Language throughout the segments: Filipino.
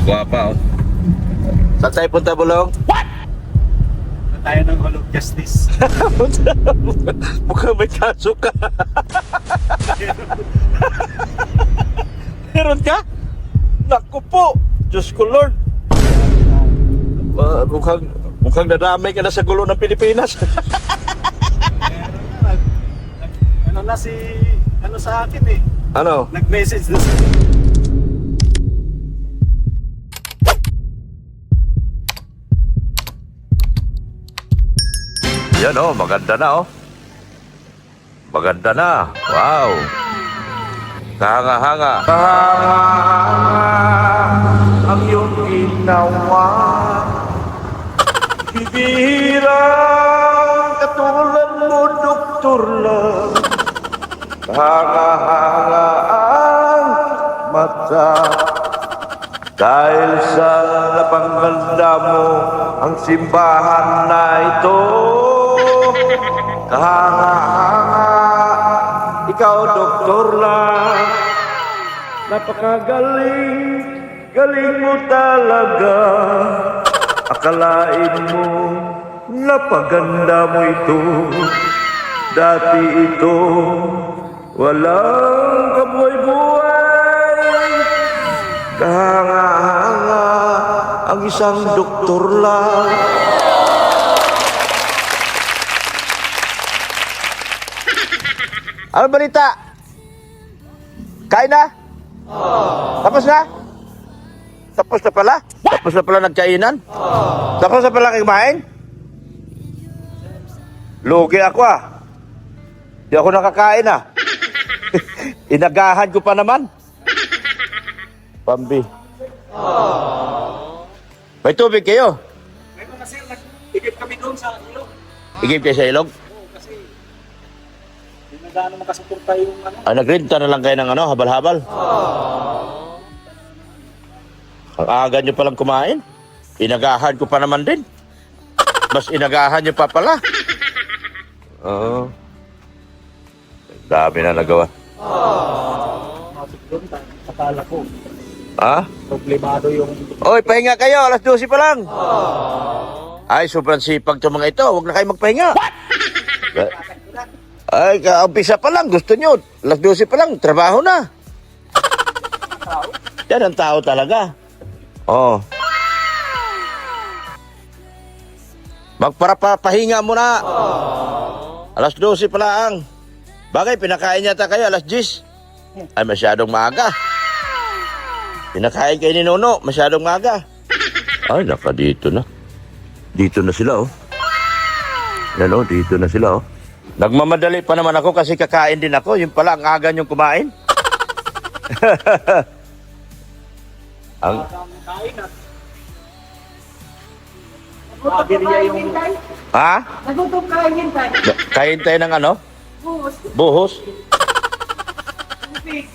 Guwapa, oh. Saan tayo punta, Bulong? Tayo ng Hall of Justice. Mukhang may kaso ka. Meron ka? Naku po! Diyos ko, Lord. Mukhang nadamay ka na sa gulo ng Pilipinas. Ano na si... Ano sa akin eh. Ano? Nag-message na sa... Yan, oh, maganda na, oh. Maganda na. Wow. Kahanga-hanga. Kahanga-hanga ang iyong ginawa. Bibihirang katulad mo, doktor lang. Kahanga-hanga ang mata. Dahil sa napangganda mo ang simbahan na ito. Kahanga-hanga, ikaw doktor lang. Napakagaling, galing mo talaga. Akalain mo, napaganda mo ito. Dati ito, walang kabuhay-buhay. Kahanga-hanga, ang isang doktor lang. Ano balita? Kain na? Tapos na? Tapos na pala? Tapos na pala nagkainan? Tapos na pala kumain? Lugi ako ah. Di ako nakakain ah. Inagahan ko pa naman. Pambi. May tubig kayo? May mga sir, nag-igip kami doon sa ilog. Igib kayo sa ilog? Kasi... Hindi na gaano makasuporta yung ano. Nagrenta na lang kayo ng ano, habal-habal? Ang aga nyo palang kumain. Inagahan ko pa naman din. Mas inagahan nyo pa pala. Oo. Dami na nagawa. Masok doon, akala ko. Ha? Problemado yung... Oy, pahinga kayo. Alas 12 pa lang. Ay, sobrang sipag itong mga ito. Huwag na kayo magpahinga. Ay, kaumpisa pa lang. Gusto nyo. Alas 12 pa lang. Trabaho na. Yan ang tao talaga. Oo. Magpapahinga muna. Alas 12 pa lang. Bagay, pinakain yata kayo alas 10. Ay, masyadong maaga. Pinakain kayo ni Nono, masyadong maaga. Ay, naka, dito na. Dito na sila, oh. Yan, oh, dito na sila, oh. Nagmamadali pa naman ako kasi kakain din ako. Yung pala, ang aga niyong kumain. Ang... kain at... Abirya yung... Ha? Nagutom kain tayo. Kain tayo ng ano? Buhos. Buhos? Tubig.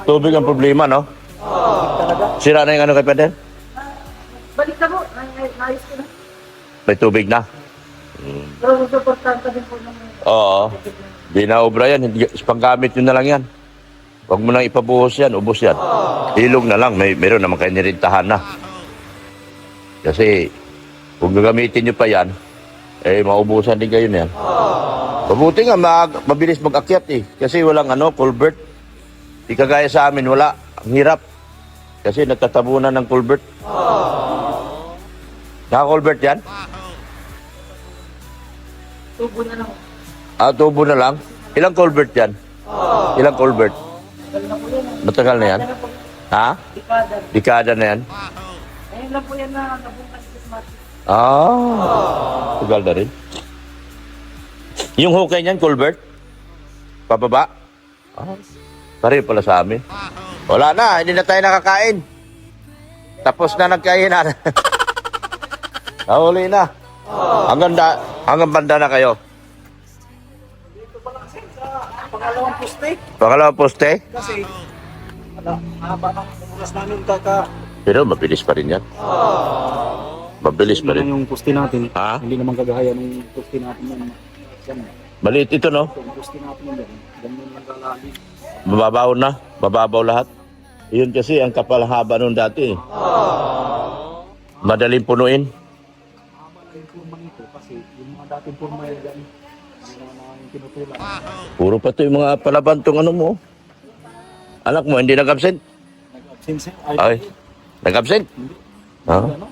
Tubig ang problema, no? Sira na yung ano kay Pedro? Balik na mo. Ayos ko na. May tubig na. Pero suportahan ka din po ng... Oo. Di na obra yan. Panggamit yun na lang yan. Huwag mo nang ipabuhos yan. Ubos yan. Ilog na lang. Meron naman kayo nirintahan na. Kasi kung gagamitin nyo pa yan, eh maubusan din kayo na yan. Mabuti nga, mabilis mag-akyat eh. Kasi walang ano, culvert. Di kagaya sa amin, wala. Ang hirap. Kasi natatabunan ng culvert. Naka-culvert yan? Tubo na lang. Tubo na lang. Ilang culvert yan? Ilang culvert? Tagal na po yan. Matagal na yan? Dekada na po. Ha? Dekada. Dekada na yan? Ayun lang po yan na nabukas Christmas. Tagal na rin. Yung hukay niyan, culvert? Pababa? Pareho pala sa amin. Wala na, hindi na tayo nakakain. Tapos na nagkainan. Nahuli na. Hanggang banda na kayo. Dito pa lang sir, sa pangalawang poste. Pangalawang poste? Kasi... haba ng oras namin kaka... Pero mabilis pa rin yan. Mabilis pa rin. yung poste natin. Ha? Hindi naman kagaya ng poste natin yan. Yan. Maliit ito, no? Yung poste natin yan. Ganyan lang kalalim. Mababaw na. Mababaw lahat. Yun kasi ang kapal haba nun dati. Madaling punuin. Haba lang yung purma nito kasi yung mga dating purma yan, hindi naman namin tinutulan. Puro pa to yung mga palabantong ano mo. Anak mo, hindi nag-absent? Nag-absence Ay, nag-absent? Hindi. Ha? Ano?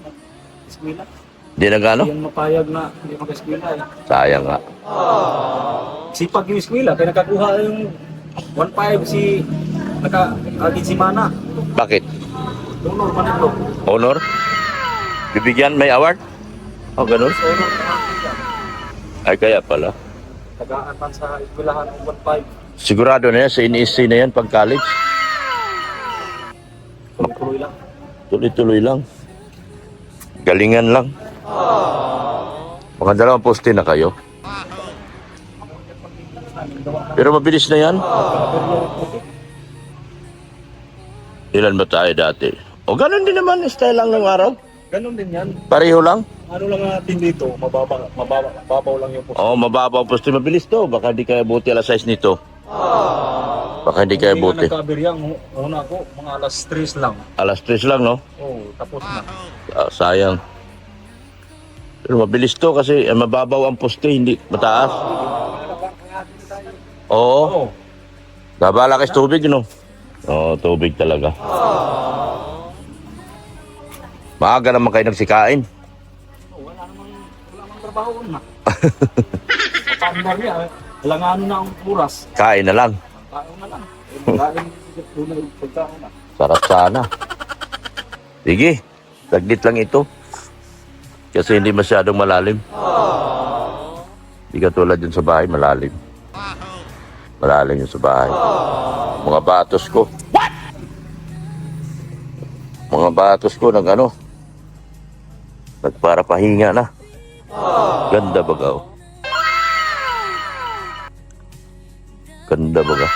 Eskwela. Hindi nag-ano? Yan mapayag na hindi mag-eskwela eh. Sayang nga. Sipag yung eskwela, kaya nakakuha yung 1.5 si naka-agit si Mana. Bakit? Honor man ito. Honor? Bibigyan? May award? Oh, ganun? Honor na siya. Ay, kaya pala. Tagaan man sa eskwelahan ng 1.5. Sigurado na yan, sa NEC na yan pag college. Tuloy-tuloy lang. Tuloy-tuloy lang. Galingan lang. Mga dalawang poste na kayo. Pero mabilis na yan. Ilan ba tayo dati? O ganun din naman, style lang ng araw. Ganon din yan. Pareho lang. Ano lang natin dito, mababaw lang yung post. Oo, mababaw poste. Mabilis to. Baka di kaya buti alas 6 nito. Baka di kaya buti. Nagkabir yan, una ko, mga alas 3 lang. Alas 3 lang, no? Oo, tapos na. Sayang. Pero mabilis to kasi mababaw ang poste, hindi mataas. Oo. Oo. Nabalakas tubig, no? Oo, tubig talaga. Maaga naman kayo nagsikain. Wala namang trabaho na. Patandar niya, walang ano na ang oras. Kain na lang. Kain na lang. Kain na yung pagkain na. Sarap sana. Sige, saglit lang ito. Kasi hindi masyadong malalim. Hindi katulad yun sa bahay, malalim. Malalim yun sa bahay. Mga batos ko. What? Mga batos ko nagpara pahinga na. Ganda baga, oh. Ganda baga.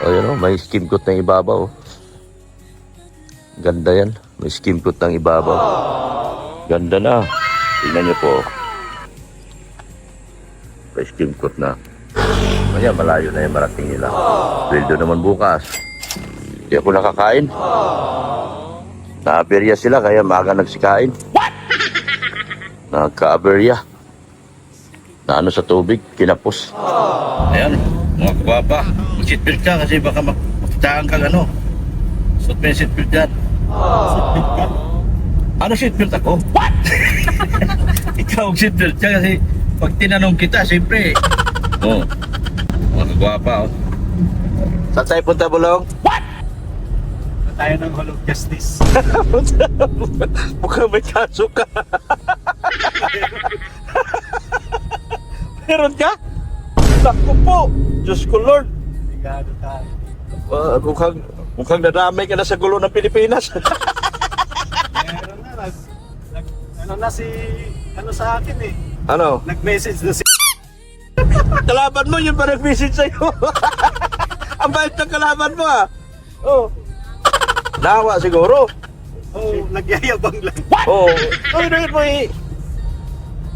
O yan, oh, may skim coat ng ibabaw, oh. Ganda yan. May skim coat ng ibabaw. Ganda na. Tingnan niyo po. May skim coat na. Kaya malayo na yung marating nila. Sweldo naman bukas. Hindi ako nakakain. Na-aberya sila kaya maaga nagsikain. What? Nagka-aberya. Na ano sa tubig, kinapos. Ayan, mga kababa. Mag-seatbelt ka kasi baka makitaan kang ano. Suot mo yung seatbelt yan. Seatbelt ka? Ano seatbelt ako? What? Ikaw seatbelt ka kasi pag tinanong kita, siyempre. Oh, mga kagwapa, oh. Saan tayo punta, Bulong? What? Tayo ng Hall of Justice. Mukhang may kaso ka. Meron ka? Naku po! Diyos ko, Lord. Ligado tayo. Mukhang nadamay ka na sa gulo ng Pilipinas. Meron na, ano na si, ano sa akin eh. Ano? Nag-message na si Kalaban mo, yun pa nag-message sa'yo. Ang bait ng kalaban mo, ah. Oh. Nawa siguro. oh, nagyayabang lang. Oh. Ay, mo eh.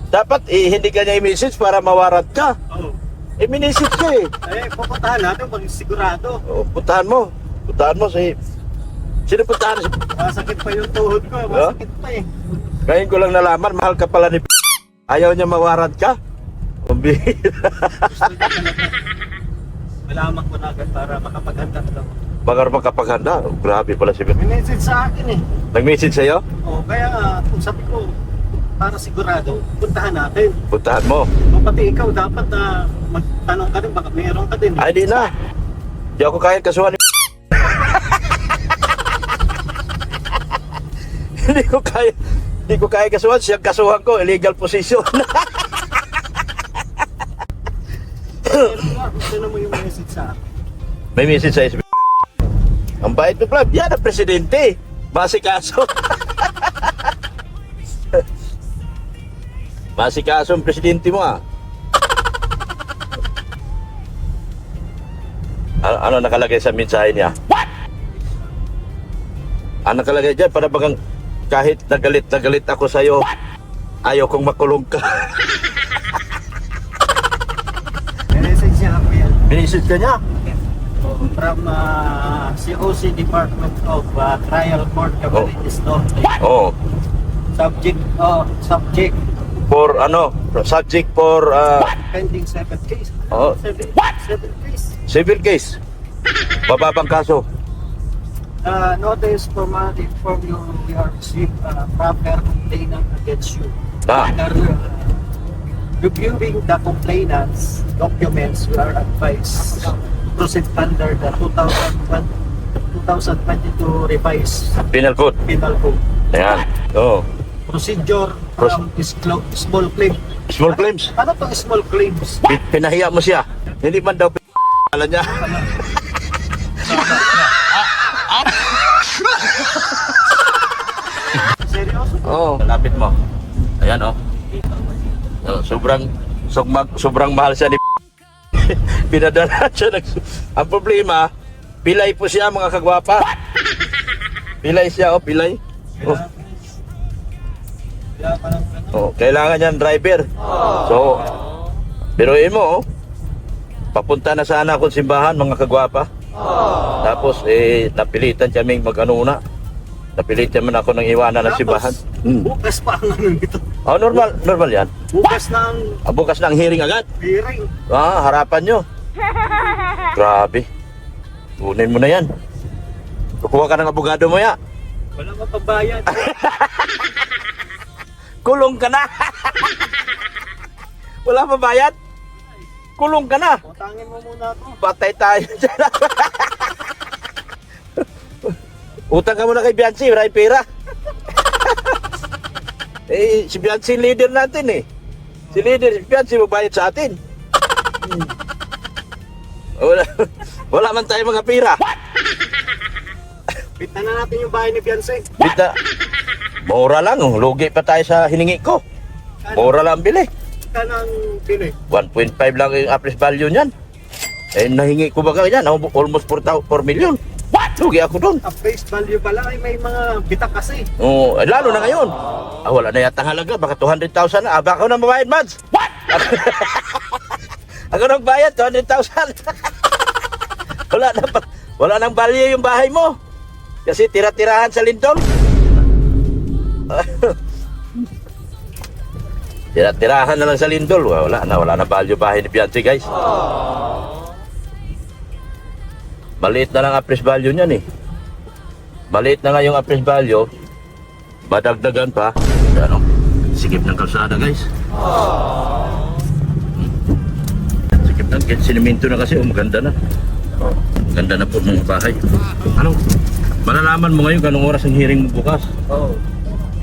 Dapat hindi ka niya i-message para mawarat ka. Oh. I-message ka eh. Pupuntahan natin pag sigurado. Oh, puntahan mo. Puntahan mo si... Sino puntahan? Masakit pa yung tuhod ko, masakit pa eh. Ngayon ko lang nalaman, mahal ka pala ni Ayaw niya mawarat ka? Pambihira. Malaman ko na agad para makapaghanda lang. Bagar makapaghanda. Oh, grabe pala si May message sa akin eh. Nag-message sa'yo? Oh, kaya kung sabi ko, para sigurado, puntahan natin. Puntahan mo. O pati ikaw, dapat na magtanong ka rin, baka mayroon ka din. Ay, di na. Di ako kaya kasuhan ni Hindi ko kaya kasuhan. Siyang kasuhan ko, illegal possession. Gusto na mo yung message sa akin. May message sa SB. Ang bait mo, Plab. Yan ang presidente. Masikaso. Masikaso ang presidente mo, ah. Ano nakalagay sa mensahe niya? What? Ano nakalagay dyan? Para bagang kahit nagalit ako sa'yo, what? Ayaw kong makulong ka. Message niya ako yan. Message ka niya? From COC Department of Trial Court Camarines Norte. Oo. Subject For ano? Subject for pending 7 case. oh, 7 case. civil case. Bababang kaso. Notice inform you we are received proper complainant against you. Ah. After reviewing the complainant's documents, we are advised proceed under the 2022 revised Penal code. penal code. Ayan. Oh. Procedure from small claim. Small claims. Ano to small claims? Pinahiya mo siya. Hindi man daw pala niya. Seryoso? Oh, lapit mo. Ayan oh. Oh, sobrang mahal siya ni pinadala siya ang problema, pilay po siya mga kagwapa. Pilay siya oh, pilay. Oh. Kaya parang Oh, kailangan niyan driver. So, biruin mo, oh. Papunta na sana akong simbahan, mga kagwapa. Tapos, napilitan kaming mag-ano. Napilitan man ako ng iwanan ng simbahan. bukas pa ang ano nito. Oh, normal yan. Bukas na ang Bukas na ang hearing agad. hearing. Harapan nyo. Grabe. Kunin mo na yan. Kukuha ka ng abogado mo ya. Wala mapabayad. Kulong ka na. Wala pa bayad? Kulong ka na. Utangin mo muna ako. Patay tayo dyan. Utang ka muna kay Biancy, maraming pera. Si Biancy leader natin eh. Si Biancy magbayad sa atin. Wala man tayo mga pera. Bita na natin yung bahay ni Beyonce. Bita, mura lang, lugi pa tayo sa hiningi ko. Mura lang bili. Kanang Pinoy. 1.5 lang yung appraised value niyan. Nahingi ko ba ganyan? Almost 4 million. Lugi ako doon. Ang face value pala ay may mga bitak kasi. Lalo na ngayon. Wala na yata halaga. Baka 200,000 na. Baka ako na mabayad, Mads. Ako nang bayad, 200,000. Wala nang value yung bahay mo. Kasi tira-tirahan sa lindol. Tira-tirahan na lang sa lindol. Wala na value bahay ni Bianchi, guys. Maliit na lang appraised value niyan eh. Maliit na nga yung appraised value. Madagdagan pa. Ano? Sikip ng kalsada, guys. Sikip ng siniminto na kasi. Maganda na. Maganda na po ng bahay. Ano? Malalaman mo ngayon kanong oras ang hearing mo bukas.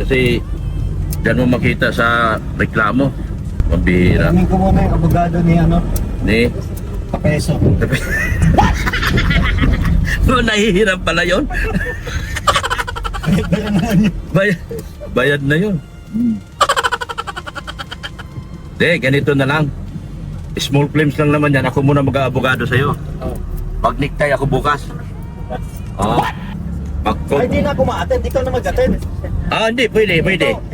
Kasi dyan mo makita sa reklamo. Mabihira. Alamin ko muna yung abogado ni Ni? Papeso. Nahihiram pala yun. Bayad na yun. Ganito na lang. Small claims lang naman yan. Ako muna mag-aabogado sa'yo. Mag-niktay ako bukas. Ay, di na ako ma-attend. Di ka na mag-attend. Hindi. Pwede.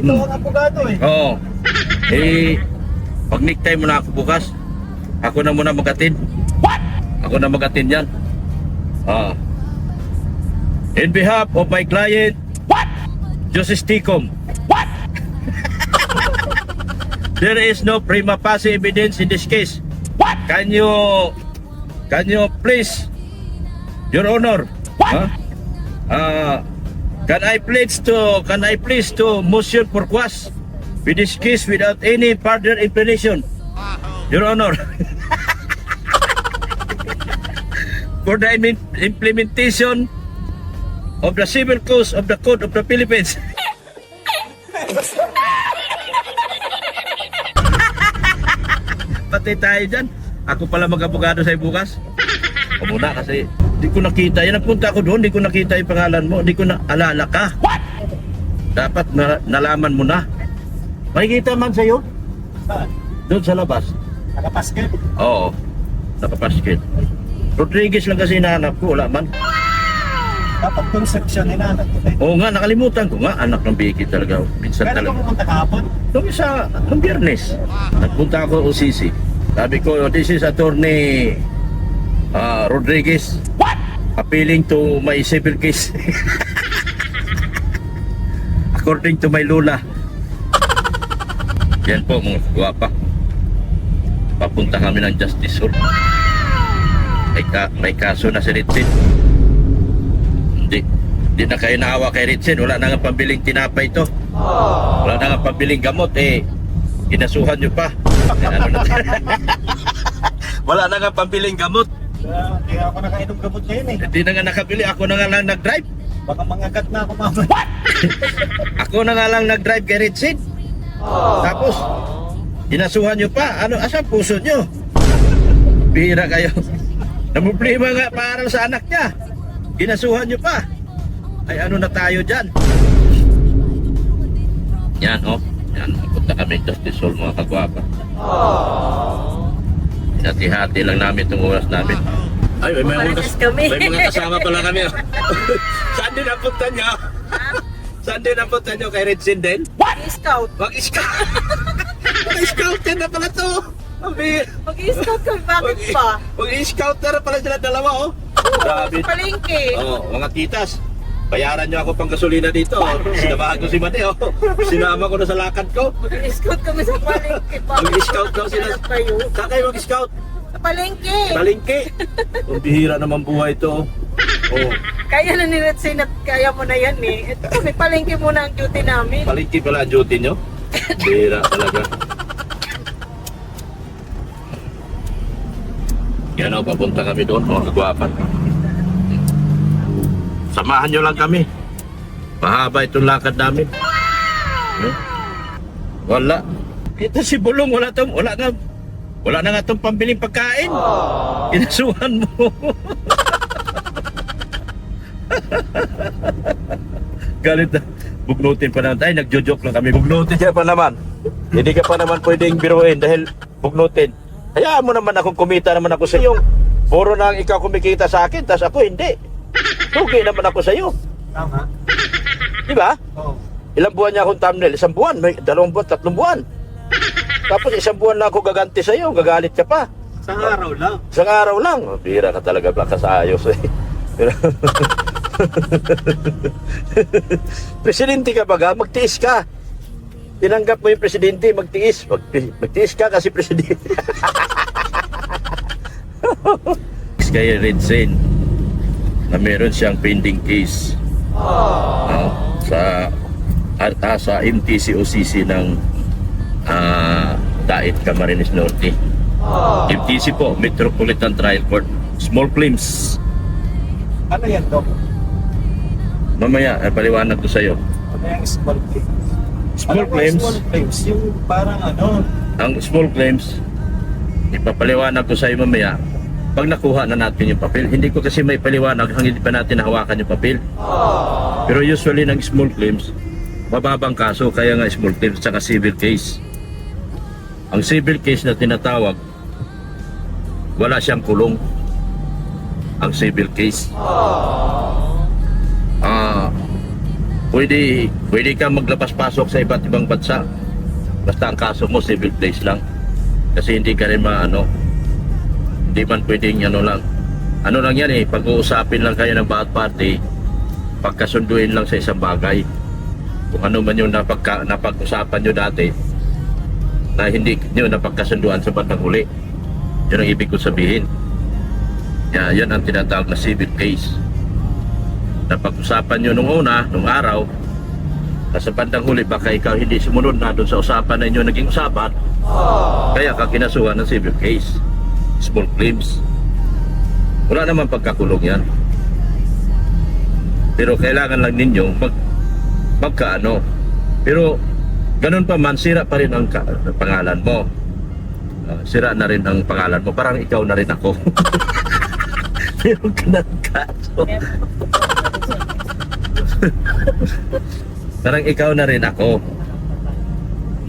Ikaw ang abogado eh. Oo. Mag-niktay mo na ako bukas. Ako na muna mag-attend. Ako na mag-attend yan. In behalf of my client, Joseph Ticom. There is no prima facie evidence in this case. Can you please, Your Honor, can I please to motion for quash with this case without any further explanation, Your Honor. For the implementation of the civil code of the Code of the Philippines. Patay tayo dyan. Ako pala mag-abogado sa'yo bukas. O muna kasi di ko nakita. Yan napunta ako doon, di ko nakita yung pangalan mo. Di ko na alala ka. Dapat nalaman mo na. Makikita man sa'yo? Saan? Doon sa labas. Nakapasket. Oo. Nakapasket. Rodriguez lang kasi hinahanap ko. Wala man. Dapat conception nila. Oo nga, nakalimutan ko nga. Anak ng Vicky talaga. Minsan Kaya ka talaga. pumunta kahapon. Nung Biyernes, nagpunta ako OCC. Sabi ko, this is attorney Rodriguez. Appealing to my civil case. According to my lula. Yan po mga guwapa. Papunta kami ng Justice Hall. May kaso na si Ritzin. Hindi na kayo naawa kay Ritzin. Wala na nga pambiling tinapay ito. Wala na nga pambiling gamot eh. Ginasuhan nyo pa. Ano na wala na nga pambiling gamot. Hindi ako nakainom gamot ngayon eh. Hindi na nga nakabili. Ako na nga lang nag-drive. Baka mangagat na ako mamaya. Ako na nga lang nag-drive kay Ritzin. Tapos, ginasuhan nyo pa. Ano, asan puso nyo? Bihira kayo. Namumplima nga para sa anak niya. Ginasuhan nyo pa. Ay ano na tayo dyan? Yan oh. Yan, punta kami Justice Hall mga kagwapa. Hinati-hati lang namin itong oras namin. Ay, may mga kasama pala kami. Oh. Saan din ang punta nyo? Saan din ang punta nyo? Kay Ritzin din? Scout. Mag-scout! Mag-scout na pala to! Mag-scout kami, bakit pa? Mag-scout na pala sila dalawa oh! Grabe. Palengke. Oh, mga titas. Bayaran nyo ako pang gasolina dito. Oh. Sinamahan ko si Mate. Oh. Sinama ko na sa lakad ko. Mag-scout kami sa palengke. Mag-scout daw sila. Saan kayo mag-scout? Sa palengke. Palengke. Ang bihira naman buhay ito. Oh. Kaya na ni Ritzin at kaya mo na yan eh. Ito kami palengke muna ang duty namin. Palengke pala ang duty nyo? Bihira talaga. Yan o, papunta kami doon. Mga kagwapan. Samahan nyo lang kami. Mahaba itong lakad namin. Wala. Ito si Bulong, wala na nga itong pambiling pagkain. Inasuhan mo. Galit na. Bugnutin pa naman tayo. Nagjo-joke lang kami. Bugnutin ka pa naman. Hindi ka pa naman pwedeng biruin dahil bugnutin. Hayaan mo naman akong kumita naman ako sa iyo. Puro na ikaw kumikita sa akin, tas ako hindi. Tugi naman ako sa iyo. Tama. Di ba? Oo. Ilang buwan niya akong thumbnail? 1 buwan, may 2 buwan, 3 buwan. Tapos 1 buwan na ako gaganti sa iyo, gagalit ka pa. Sa araw lang. Isang araw lang. Oh, bira ka talaga, baka sa ayos eh. Pero presidente ka baga, magtiis ka. Tinanggap mo yung presidente, magtiis. Magtiis ka kasi presidente. Kay Ritzin na meron siyang pending case sa MTC-OCC ng Dait, Camarines Norte. MTC po, Metropolitan Trial Court. Small claims. Ano yan, Dok? Mamaya, paliwanag ko sa'yo. Ano yung small claims? Small Ano claims, small claims? Yung parang ano? ang small claims, ipapaliwanag ko sa'yo mamaya. Pag nakuha na natin yung papel, hindi ko kasi may paliwanag hanggang hindi pa natin nahawakan yung papel. Pero usually ng small claims, mababang kaso, kaya nga small claims at saka civil case. Ang civil case na tinatawag, wala siyang kulong. Ang civil case. Pwede ka maglabas-pasok sa iba't ibang bansa. Basta ang kaso mo, civil case lang. Kasi hindi ka rin hindi man pwedeng ano lang yan eh, pag-uusapin lang kayo ng bawat party, pagkasunduin lang sa isang bagay. Kung ano man yung napag-usapan nyo dati, na hindi nyo napagkasunduan sa bandang huli. Yun ang ibig ko sabihin. Yan ang tinatawag na civil case. Napag-usapan nyo nung araw, na sa bandang huli, baka ikaw hindi sumunod na doon sa usapan na inyo naging usapan, kaya ka kinasuhan ng civil case. Small claims. Wala naman pagkakulong yan. Pero kailangan lang ninyo magkaano. Pero ganun pa man, sira pa rin ang pangalan mo. Sira na rin ang pangalan mo. Parang ikaw na rin ako. Pero ganun kaso. Parang ikaw na rin ako.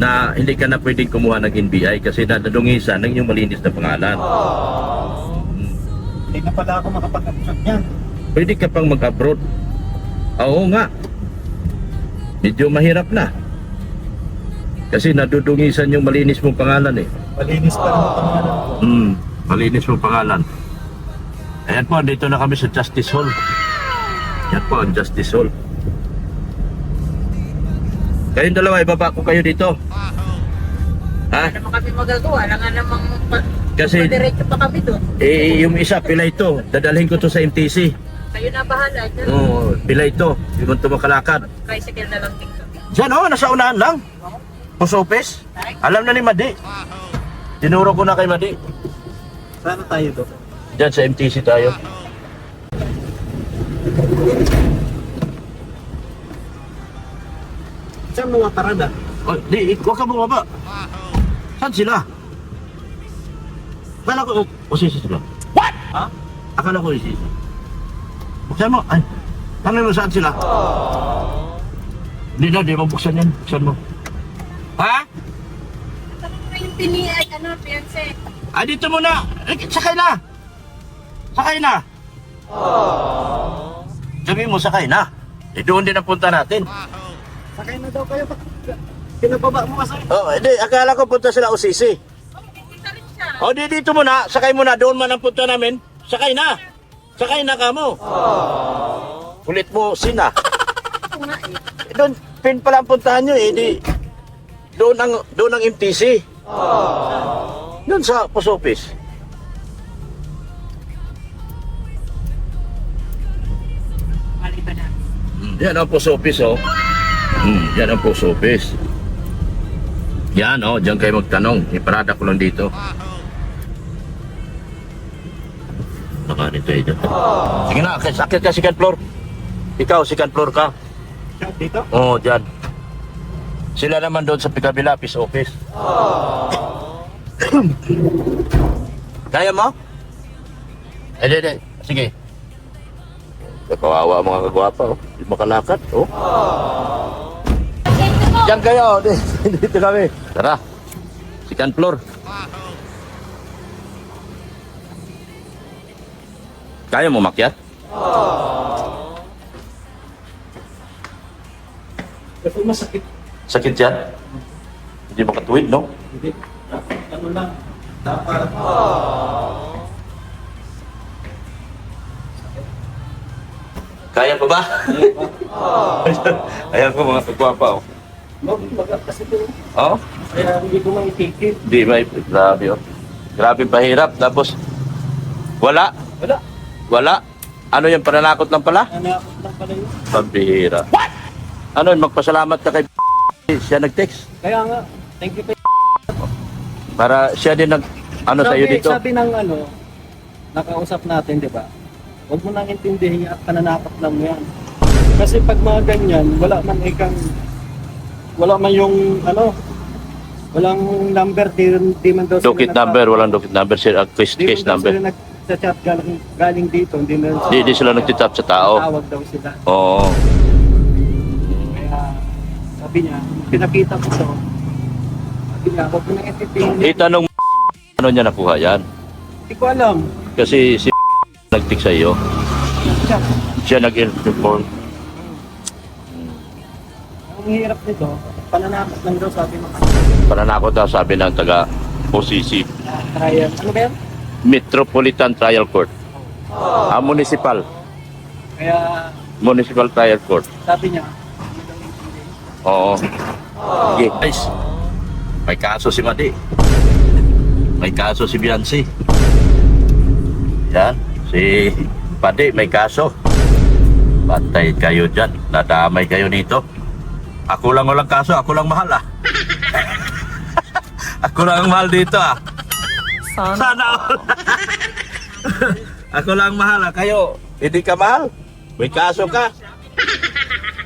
Na hindi ka na pwedeng kumuha ng NBI kasi nadadungisan ng iyong malinis na pangalan. Hindi na pala ako makapag-abroad niyan. Pwede ka pang mag-abroad. Oo nga. Medyo mahirap na. Kasi nadudungisan yung malinis mong pangalan eh. Malinis pa rin ang pangalan ko. Malinis mong pangalan. Ayan po, dito na kami sa Justice Hall. Yan po ang Justice Hall. Kayong dalawa, ibaba ko kayo dito. Ha? Ano naman kami magagawa? Wala nga namang Kasi- diretso pa kami doon. Eh, yung isa, pila ito. Dadalhin ko to sa MTC. Kayo na bahala. Dyan. Oo, pila ito. Hindi mo ito makalakad. Tricycle na lang dito. Diyan oh, nasa unahan lang. Pusopes. Alam na ni Madi. Tinuro ko na kay Madi. Saan tayo doon? Diyan sa MTC tayo. Saan mga parada? Oh, di, huwag ka bumaba. Saan sila? Akala ko, usisi sila. What? Ha? Akala ko usisi. Buksan mo. Ay, tanong mo saan sila? Hindi na, di mo buksan yan. Buksan mo. Ha? Ano yung ay ano, fiancé? Ah, dito muna. Eh, sakay na. Sakay na. Sabi mo, sakay na. Eh, doon din ang punta natin. Sakay na daw kayo. Pinababa mo kasi. Oh, hindi. Akala ko punta sila usisi. Dito rin siya. O, di dito muna. Sakay muna. Doon man ang punta namin. Sakay na. Sakay na ka mo. Kulit mo, sina. Ito nga eh. Doon, pin pala ang puntahan nyo eh. Di, doon ang MTC. Doon sa post office. Malito na. Yan ang post office, oh. Yan ang post office. Yan, oh. Diyan kayo magtanong. Iparada ko lang dito. Nakanin tayo dyan. Sige na, sakit ka second floor. Ikaw, second floor ka. Dito? Oo, dyan. Sila naman doon sa pikabila, peace office. Kaya mo? Hindi. Sige. Kawawa mga kagwapa, oh. Hindi makalakad, oh. Diyan kayo, dito kami. Tara, second floor. Kaya mo makyat? Kasi masakit. Sakit yan? Hindi makatuwid, no? Hindi. Ano lang. Dapat. Kaya pa ba? Ayan po mga kagwapa, oh. Magat kasi ito. Oh? Kaya hindi ko maitikip. Di may, grabe, oh. Grabe pahirap, tapos wala. Wala. Ano yung pananakot lang pala? Nanakot lang pala yun. Pambihira. What? Ano, magpasalamat ka kay siya nag-text Kaya nga. Thank you. para siya din nag ano sa iyo dito. Sabi ng nakausap natin, di ba? Huwag mo nang intindihin at pananakot lang mo yan. Kasi pag mga ganyan, wala man yung walang number, di man daw Dokit number, walang dokit number, sila case number. Di man daw sila nag-chat galing dito, hindi na Di sila nagtitap sa tao. tawag daw sila. Oo. Kaya sabi niya, pinakita ko to. Sabi niya, huwag mo nang intindihin. Itanong ano niya nakuha yan. Hindi ko alam. Kasi si nag-text sa iyo, Chat. siya nag-inform. Ang hirap nito, pananakot lang daw sabi mo. Pananakot daw sabi ng taga OCC, Trial. Ano ba yan? Metropolitan Trial Court. Municipal. Kaya Municipal Trial Court. sabi niya, Oo. Okay, guys. May kaso si Madi. May kaso si Biancy. Yan. Si Padi may kaso. Patay kayo dyan. Nadamay kayo nito. Ako lang walang kaso. Ako lang mahal, ah. Ako lang ang mahal dito, ah. Sana all. Ako lang mahal, ah. Kayo, hindi ka mahal. May kaso ka.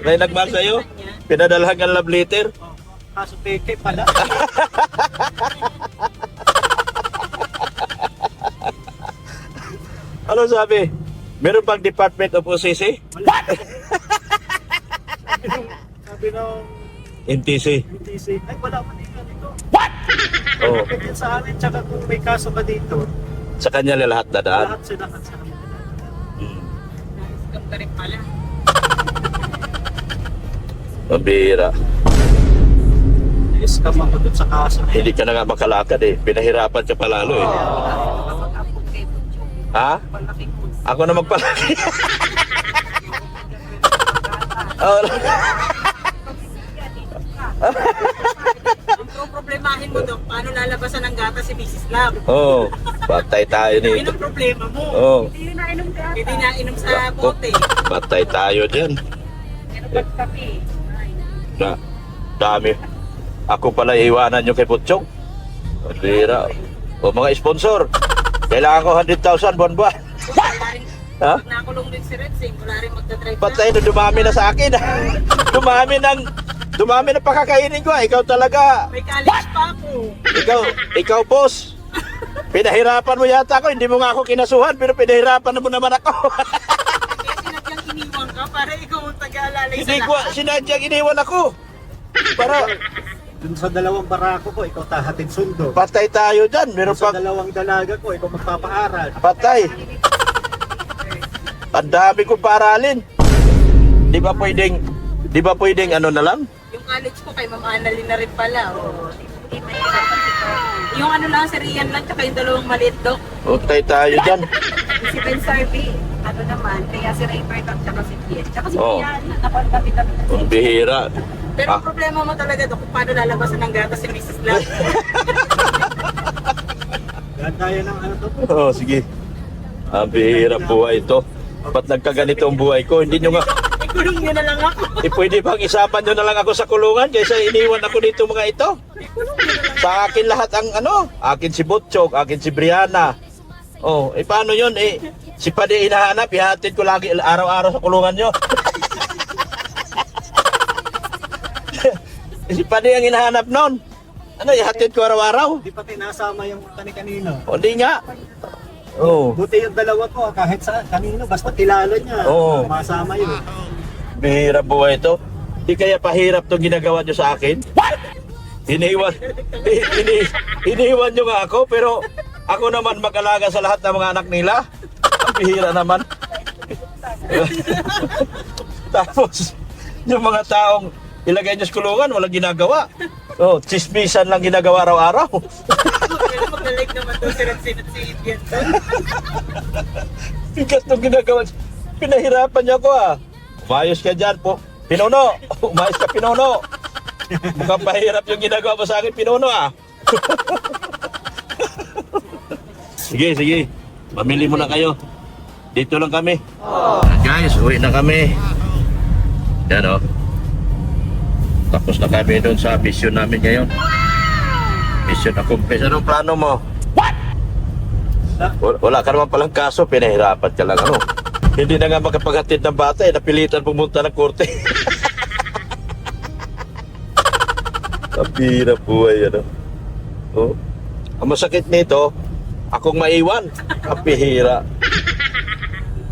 May nagmahal sa'yo. Pinadalhan ka ng love letter. kaso peke pala. Ano sabi? Meron bang Department of OCC? Sabi ng MTC. MTC, ay wala man dito. Oh, Kaya sa amin, tsaka kung may kaso ka dito, sa kanya na lahat dadaan. lahat sila kasama. Scam ka rin pala. Pabira. I-scam ako dun sa kaso. Hindi ka na nga makalakad eh. Pinahirapan ka palalo eh. Kapag-apog kay Butcho. Ha? Malaking puso. Ako na magpalaki. Oh, Ang problemahin mo, Dok, paano lalabasan ng gata si Mrs. Love? Oh, patay tayo Yun nito. ang problema mo. Oh, Hindi na inom sa bote. patay tayo dyan. Na, dami. Ako pala iiwanan nyo kay Putchong. Pira. O mga sponsor, kailangan ko 100,000 buwan-buwan. Ha? Pag nakulong din si Redzing, wala rin magdadrive Patay na dumami na sa akin. dumami ng pakakainin ko. Ikaw talaga. May college pa ako. Ikaw boss. Pinahirapan mo yata ako. Hindi mo nga ako kinasuhan, pero pinahirapan mo naman ako. Kaya sinadyang iniwan ka para ikaw ang taga-alalay sa Hindi ko lahat. sinadyang iniwan ako. Para Dun sa dalawang barako ko, ikaw tahatid sundo. patay tayo dyan. Meron Dun sa pa dalawang dalaga ko, ikaw magpapaaral. patay. Ang dami kong paralin. Di ba pwedeng ano na lang? Yung college ko kay Ma'am Annalyn na rin pala. Oh. Yung ano lang, si Rian lang, tsaka yung dalawang maliit, Dok. Patay tayo dyan. Si Ben Sarvi, ano naman, kaya si Raybert at tsaka si Kian. Tsaka si Oh. Kian, napagkapit kami. Ang bihira. Pero Ah. ang problema mo talaga, Dok, kung paano lalabasan ng gata si Mrs. Love. Gandaya ng ano to. Oh, sige. Ang bihira buhay ito. Ba't nagkaganito ang buhay ko? Hindi nyo nga... Ikulong niyo na lang ako. Pwede bang isapan nyo na lang ako sa kulungan kaysa iniwan ako dito mga ito? Ikulong niyo na lang. Sa akin lahat ang ano, akin si Butchok, akin si Brianna. Oh, paano yun? Si Padi hinahanap, ihatid ko lagi araw-araw sa kulungan nyo. Si Padi ang hinahanap nun. Ano, ihatid ko araw-araw? Hindi pati nasama yung kani-kanino. O, di nga. Oh, Buti yung dalawa ko, kahit sa kanino, basta kilala niya. Oo. Masama yun. bihira buhay ito. Di kaya pahirap itong ginagawa nyo sa akin? Iniwan nyo nga ako, pero ako naman mag-alaga sa lahat ng mga anak nila. Ang bihira naman. Tapos, yung mga taong ilagay nyo sa kulungan, walang ginagawa. Oh, chismisan lang ginagawa araw-araw. Pero mag-like naman daw si Redzing at si Indian. Bigat nung ginagawa. Pinahirapan niya ako ah. Umayos ka dyan po. Pinuno! Umayos ka, Pinuno! Mukhang mahirap yung ginagawa mo sa akin, Pinuno ah. Sige, sige. Mamili muna kayo. Dito lang kami. Guys, uwi na kami. Yan o. Tapos na kami doon sa mission namin ngayon. Mission accomplished. Anong plano mo? Wala ka naman palang kaso, pinahirapan ka lang ano. Hindi na nga makapaghatid ng bata, napilitan pumunta ng korte. Ang hirap buhay, ano. Oh. Ang masakit nito, akong maiwan. Ang bihira.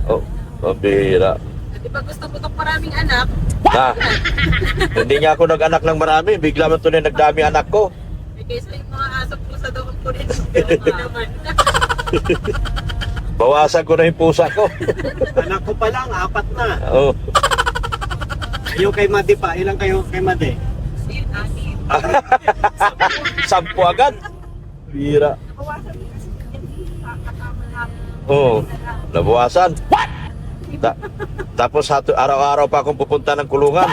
Oh, ang bihira. Di ba gusto mo itong maraming anak? Na, hindi nga ako nag-anak ng marami, bigla man tunay nagdami anak ko. Eh, kaysa yung mga asap ko sa doon ko rin. Hindi naman. Bawasan ko na yung pusa ko. Anak ko pa lang, 4 na. Oh. Kayo kay Madi pa, ilang kayo kay Madi? Yun, ani. 10 agad. Bira. Oo. Nabawasan. Tapos araw-araw pa akong pupunta ng kulungan.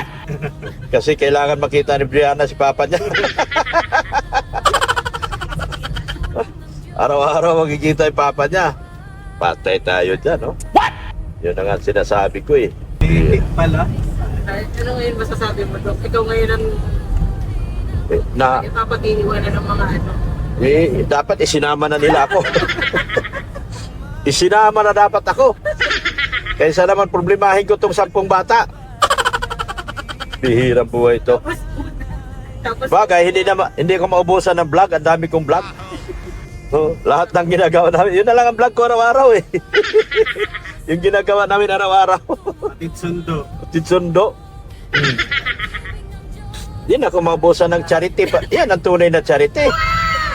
Kasi kailangan makita ni Brianna si papa niya. Araw-araw makikita yung papa niya. Patay tayo dyan, no? Yun na nga sinasabi ko eh. Pilit pala. Ano ngayon masasabi mo, Dok? Ikaw ngayon ang Na, ipapag-iniwanan ng mga ano. dapat isinama na nila ako. Isinama na dapat ako. Kaysa naman problemahin ko tong 10 bata. Bihirang buhay ito. Tapos, Bagay, hindi ko maubusan ng vlog. Ang dami kong vlog. So, lahat ng ginagawa namin. Yun na lang ang vlog ko araw-araw eh. Yung ginagawa namin araw-araw. Atid sundo. Titsundo. Hindi na ako maubusan ng charity. Yan ang tunay na charity.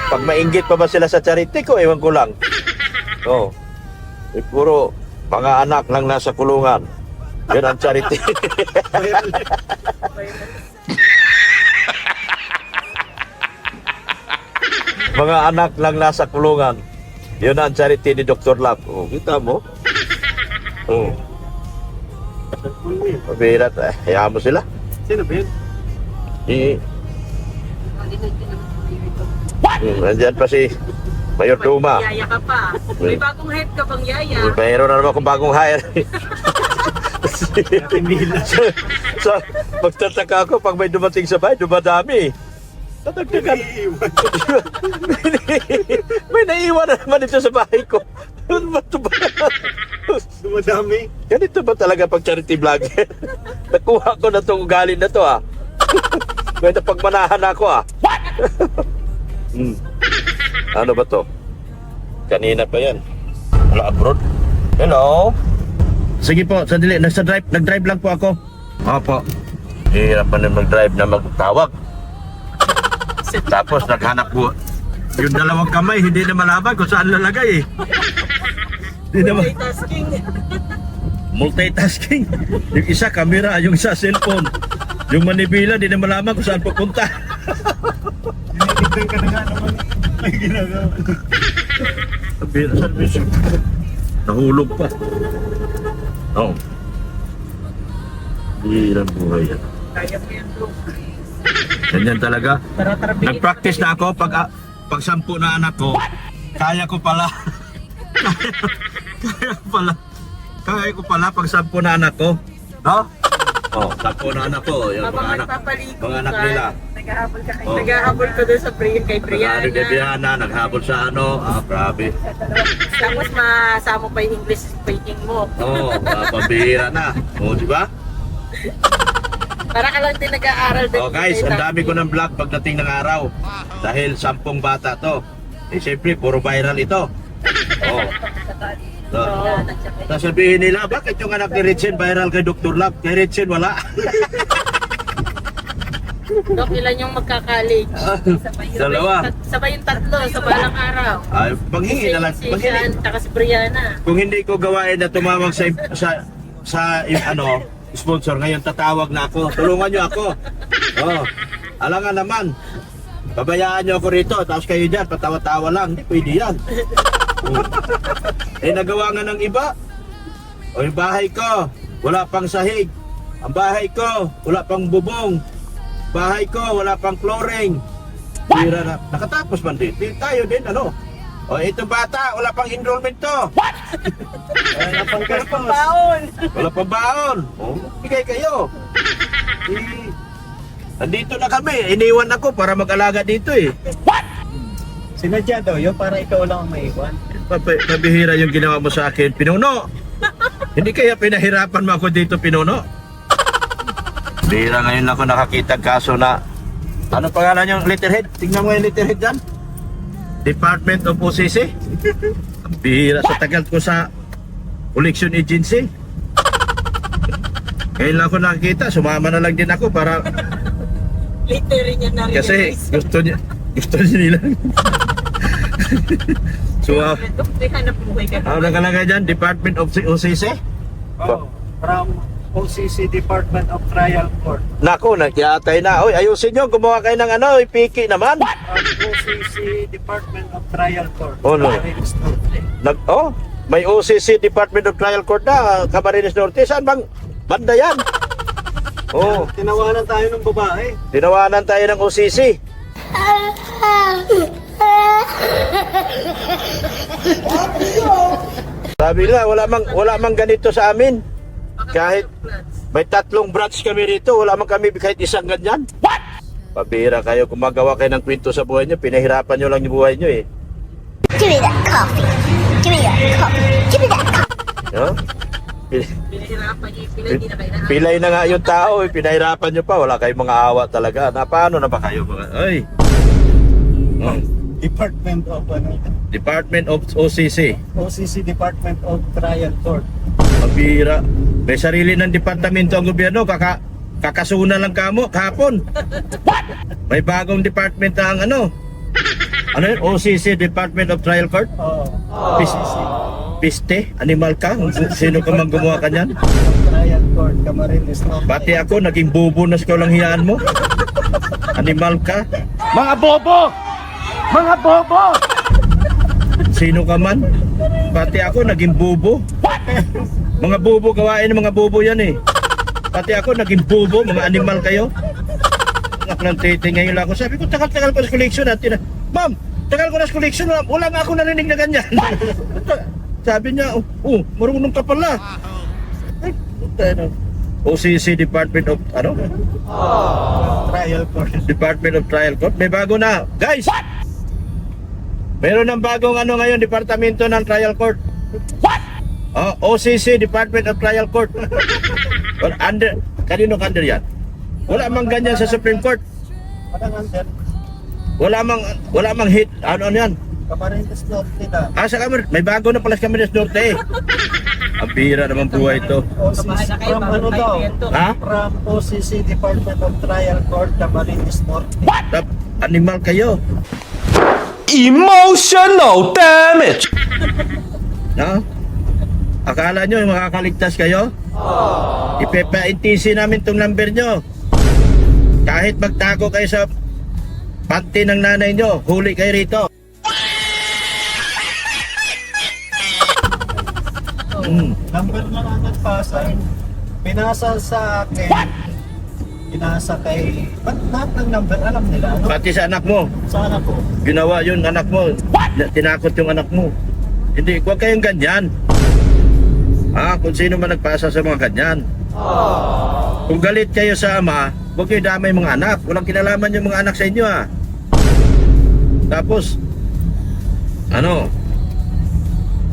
Pag mainggit pa ba sila sa charity ko, ewan ko lang. Oh. Puro mga anak lang nasa kulungan. Yan ang charity. Mga anak lang nasa kulungan. Yun ang charity ni Dr. Lab. Oh, kita mo? Oh, mabirat. Hayaan mo sila. Sino ba yun? Nandyan pa si Mayor Duma. Yaya ka pa. May bagong head ka bang yaya? Mayroon na naman akong bagong hire. so, magtataka ako pag may dumating sa bahay, dumadami. Tatagdagan. May naiwan na naman dito sa bahay ko. Ano ba ito ba? Dumadami. Ganito ba talaga pag charity vlogger? Nakuha ko na itong ugali na to ah. May napagmanahan ako ah. Ano ba to? Kanina pa yan. Wala abroad. Hello? Sige po, sandali. Nag-drive lang po ako. Opo. Hirap pa na mag-drive na magtawag. Tapos naghanap po. Yung dalawang kamay, hindi na malaman kung saan lalagay eh. Hindi naman. Multitasking. Multitasking. Yung isa camera, yung isa cellphone. Yung manibila, hindi na malaman kung saan pupunta. Tinitignan ka na nga naman. May ginagawa. Sabihin na servisyo. Nahulog pa. Oo. Hirang buhay yan. Kaya mo yan, bro. Ganyan talaga. Tara, bigyan Nag-practice na ako pag 10 na anak ko. Kaya ko pala. Kaya ko pala pag 10 na anak ko. No? Oh, 10 na anak ko. Yung Habang mga anak, nagpapaligo mga anak ka, nila. naghahabol ka kay Oh. Naghahabol ka doon sa kay Brianna. Nag-ano kay Brianna, naghabol sa ano. Grabe. Tapos masama pa yung English speaking mo. Oo, pambihira na. O, di ba? Para ka lang din nag-aaral din. Oh guys, ang dami ko ng vlog pagdating ng araw. Dahil 10 bata to. Eh siyempre, puro viral ito. Oh. So, sasabihin nila, bakit yung anak ni Richard viral kay Dr. Love? Kay Richard wala. Dok, ilan yung magka-college? Dalawa. Sabay yung tatlo sa balang araw. Ay, panghingi na lang. Si Panghingi. Sean, tsaka si Brianna. Kung hindi ko gawain na tumawag sa yung ano, sponsor, ngayon tatawag na ako. Tulungan nyo ako. Oh. Alangan naman. Babayaan nyo ako rito, tapos kayo dyan, patawa-tawa lang. Hindi pwede yan. Eh, nagawa nga ng iba. O yung bahay ko, wala pang sahig. Ang bahay ko, wala pang bubong. Bahay ko, wala pang flooring. Tira na. Nakatapos man din. Di tayo din, ano? O, itong bata, wala pang enrollment to. Wala pang gastos. Baon! Wala pang baon. O, bigay kayo. Nandito na kami. Iniwan ako para mag-alaga dito eh. Sinadya daw yun para ikaw lang ang maiwan. Pabihira yung ginawa mo sa akin, Pinuno. Hindi kaya pinahirapan mo ako dito, Pinuno? Bihira ngayon ako nakakita kaso na ano pangalan yung letterhead? Tingnan mo yung letterhead dyan. Department of OCC. Bihira sa tagal ko sa election agency. Ngayon lang ako nakakita, sumama na lang din ako para Later rin yan na rin. kasi gusto nila. So, Dok, may hanap buhay ka ano nakalagay dyan? Department of OCC? Oh, from OCC Department of Trial Court. Nako, nagyatay na. Oy, ayusin nyo, gumawa kayo ng ano, piki naman. OCC Department of Trial Court. Oh, no. Camarines Norte. May OCC Department of Trial Court na, Camarines Norte. Saan bang banda yan? Oh, Tinawanan tayo ng babae. tinawanan tayo ng OCC. Sabi nila, wala mang ganito sa amin. Kahit may 3 branch kami rito, wala man kami kahit isang ganyan. Pabira kayo, gumagawa kayo ng kwento sa buhay nyo, pinahirapan nyo lang yung buhay nyo eh. Give me that coffee. Give me that coffee. Give me that coffee. No? Pinahirapan niyo yung pila, hindi na kailangan. Pilay na nga yung tao, eh. Pinahirapan nyo pa, wala kayong mga awa talaga. Na paano na ba kayo mga, ay. Oh. Department of Department of OCC. OCC Department of Trial Court. Pabira. May sarili ng departamento ang gobyerno, kakasuna lang kamo kahapon. May bagong department ang ano yun? OCC, Department of Trial Court. Oh, Piste, animal ka? Sino ka man gumawa ka niyan? Trial Court, Camarines Norte. Pati ako, naging bobo na ikaw lang hiyaan mo. Animal ka? Mga bobo! Mga bobo! Sino ka man? Pati ako, naging bobo. Mga bobo, gawain ng mga bobo yan eh. Pati ako, naging bobo. Mga animal kayo. Mga ako ng tete ngayon lang ako. Sabi ko, tagal-tagal ko sa collection natin. Ma'am, tagal ko na sa collection. Wala nga ako narinig na ganyan. Sabi niya, marunong ka pala. OCC Department of, Trial court. Department of Trial Court. May bago na. Guys! Meron ng bagong ngayon, Departamento ng Trial Court. What? OCC, Department of Trial Court. Well, kanino under yan? Wala mang ganyan sa Supreme Court. Wala mang hit. Ano yan? Camarines Norte na. Sa Camarines. May bago na pala sa Camarines Norte. Ang bihira naman buhay ito. Kumain na kayo, From bago ano kayo daw? kwento. Ha? From OCC Department of Trial Court, Camarines Norte. Animal kayo. Emotional damage! No? Akala nyo makakaligtas kayo? Ipepa-NTC namin tong number nyo. Kahit magtago kayo sa panty ng nanay nyo, huli kayo rito. Number na lang nagpasa. Pinasa sa akin. Pinasa kay... Ba't lahat ng number alam nila? Ano? Pati sa anak mo. Sa anak ko. Ginawa yun anak mo. Tinakot yung anak mo. Hindi, huwag kayong ganyan. Kung sino man nagpasa sa mga ganyan. Kung galit kayo sa ama, huwag kayo damay mga anak. Walang kinalaman yung mga anak sa inyo Tapos,